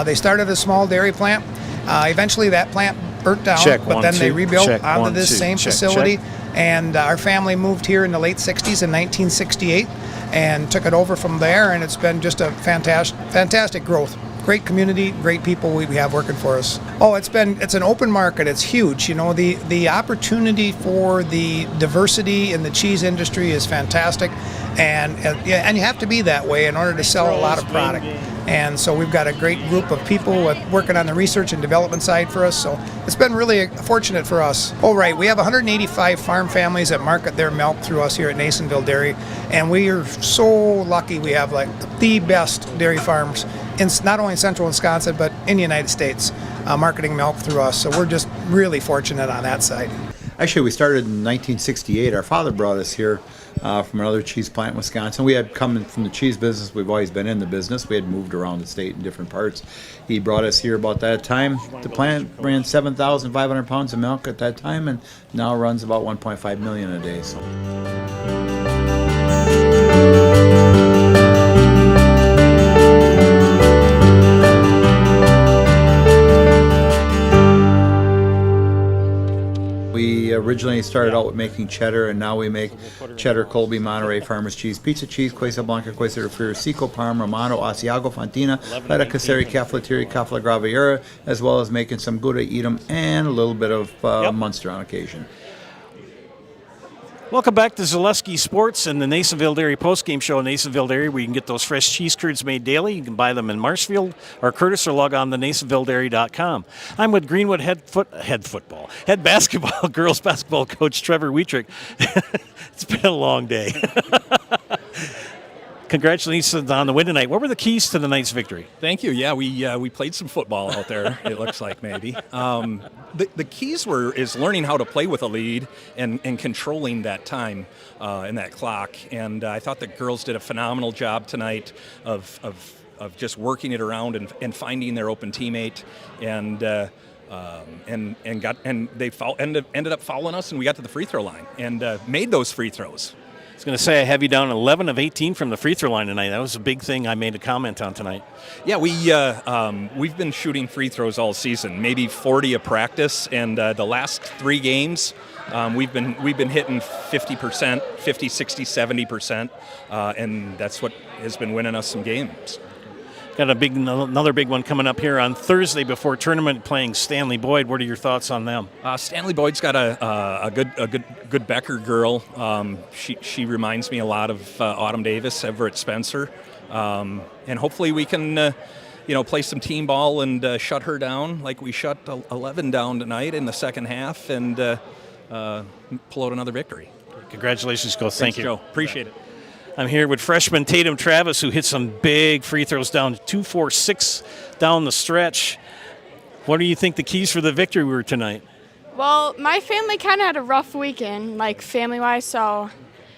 they started a small dairy plant. Eventually, that plant burnt down, but then they rebuilt onto this same facility. And our family moved here in the late 60s in 1968 and took it over from there, and it's been just a fantastic growth. Great community, great people we have working for us. Oh, it's an open market. It's huge. You know, the opportunity for the diversity in the cheese industry is fantastic, and you have to be that way in order to sell a lot of product. And so we've got a great group of people working on the research and development side for us. So it's been really fortunate for us. Oh, right. We have 185 farm families that market their milk through us here at Nasonville Dairy. And we are so lucky we have like the best dairy farms in not only in central Wisconsin, but in the United States, marketing milk through us. So we're just really fortunate on that side. Actually, we started in 1968. Our father brought us here from another cheese plant in Wisconsin. We had come from the cheese business. We've always been in the business. We had moved around the state in different parts. He brought us here about that time. The plant ran 7,500 pounds of milk at that time, and now runs about 1.5 million a day. So. We originally started out with making cheddar, and now we make cheddar, Colby, Monterey, Farmers Cheese, Pizza Cheese, Quesa Blanca, Quesa de Freire, Seco, Parma, Romano, Asiago, Fontina, Feta Caseri, Cafflettieri, Cafla Graviera, as well as making some Gouda Edam and a little bit of Munster on occasion. Welcome back to Zaleski Sports and the Nasonville Dairy postgame show at Nasonville Dairy, where you can get those fresh cheese curds made daily. You can buy them in Marshfield or Curtis, or log on to NasonvilleDairy.com. I'm with Greenwood head basketball, girls basketball coach Trevor Wietrich. It's been a long day. Congratulations on the win tonight. What were the keys to the night's victory? Thank you. Yeah, we played some football out there, it looks like maybe. The keys is learning how to play with a lead and controlling that time and that clock. And I thought the girls did a phenomenal job tonight of just working it around and finding their open teammate. And they ended up fouling us, and we got to the free throw line and made those free throws. I was going to say, I have you down 11 of 18 from the free throw line tonight. That was a big thing I made a comment on tonight. Yeah, we've been shooting free throws all season, maybe 40 a practice, and the last 3 games we've been hitting 50%, 50, 60, 70%, and that's what has been winning us some games. Got another big one coming up here on Thursday before tournament, playing Stanley Boyd. What are your thoughts on them? Stanley Boyd's got a good Becker girl. She reminds me a lot of Autumn Davis, Everett Spencer, and hopefully we can play some team ball and shut her down like we shut 11 down tonight in the second half, and pull out another victory. Congratulations, Coach. Thank you, Joe. Appreciate it. I'm here with freshman Tatum Travis, who hit some big free throws down 2, 4, 6 down the stretch. What do you think the keys for the victory were tonight? Well, my family kind of had a rough weekend, like family-wise, so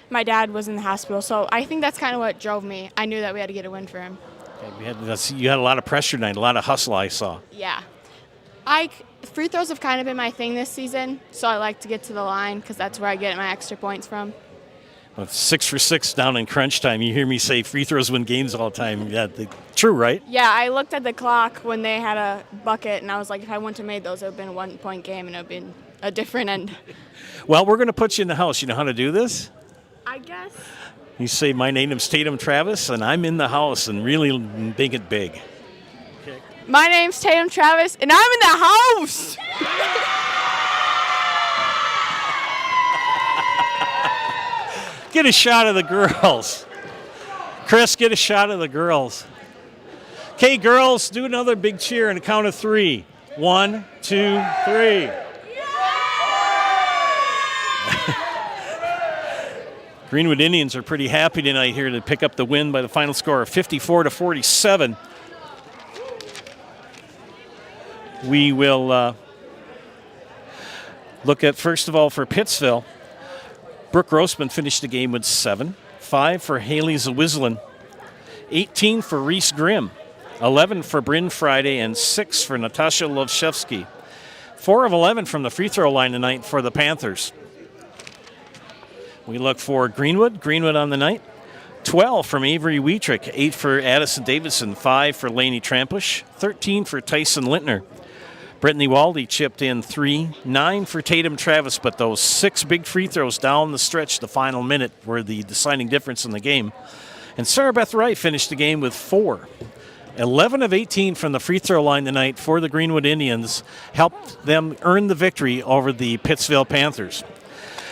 my dad was in the hospital. So I think that's kind of what drove me. I knew that we had to get a win for him. Okay, you had a lot of pressure tonight, a lot of hustle I saw. Yeah. Free throws have kind of been my thing this season, so I like to get to the line because that's where I get my extra points from. Well, 6 for 6 down in crunch time. You hear me say free throws win games all the time. Yeah, true, right? Yeah, I looked at the clock when they had a bucket, and I was like, if I wouldn't have made those, it would have been a 1-point game, and it would have been a different end. Well, we're going to put you in the house. You know how to do this? I guess. You say, my name's Tatum Travis, and I'm in the house, and really make it big. Okay. My name's Tatum Travis, and I'm in the house! Get a shot of the girls. Chris, get a shot of the girls. Okay, girls, do another big cheer on a count of 3. 1, 2, 3. Greenwood Indians are pretty happy tonight here to pick up the win by the final score of 54-47. We will look at, first of all, for Pittsville. Brooke Grossman finished the game with 7. 5 for Haley Zawislin. 18 for Reese Grimm. 11 for Bryn Friday, and 6 for Natasha Lovshevsky. 4 of 11 from the free throw line tonight for the Panthers. We look for Greenwood on the night. 12 from Avery Wietrick, 8 for Addison Davidson, 5 for Lainey Trampush, 13 for Tyson Lintner. Brittany Waldy chipped in 3, 9 for Tatum Travis, but those 6 big free throws down the stretch, the final minute, were the deciding difference in the game. And Sarah Beth Wright finished the game with 4. 11 of 18 from the free throw line tonight for the Greenwood Indians helped them earn the victory over the Pittsville Panthers.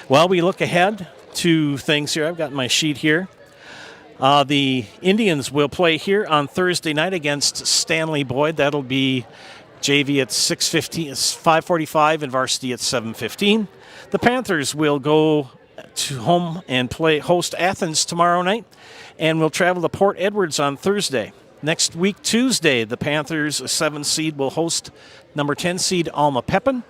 While we look ahead to things here, I've got my sheet here. The Indians will play here on Thursday night against Stanley Boyd. That'll be JV at 5:45 and varsity at 7:15. The Panthers will go to home and host Athens tomorrow night, and will travel to Port Edwards on Thursday. Next week, Tuesday, the Panthers, a 7 seed, will host number 10 seed Alma Pepin,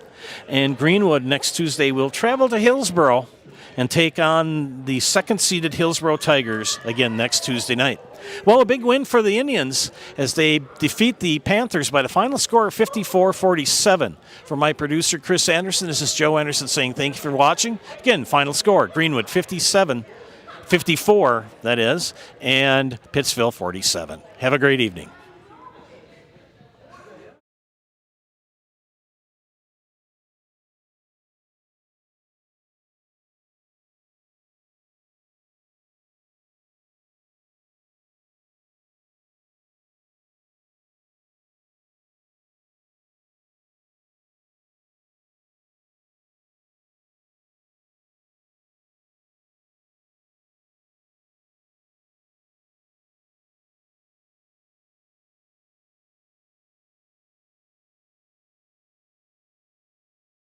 and Greenwood next Tuesday will travel to Hillsborough and take on the 2nd-seeded Hillsborough Tigers again next Tuesday night. Well, a big win for the Indians as they defeat the Panthers by the final score of 54-47. For my producer, Chris Anderson, this is Joe Anderson saying thank you for watching. Again, final score, Greenwood 54, that is, and Pittsville 47. Have a great evening.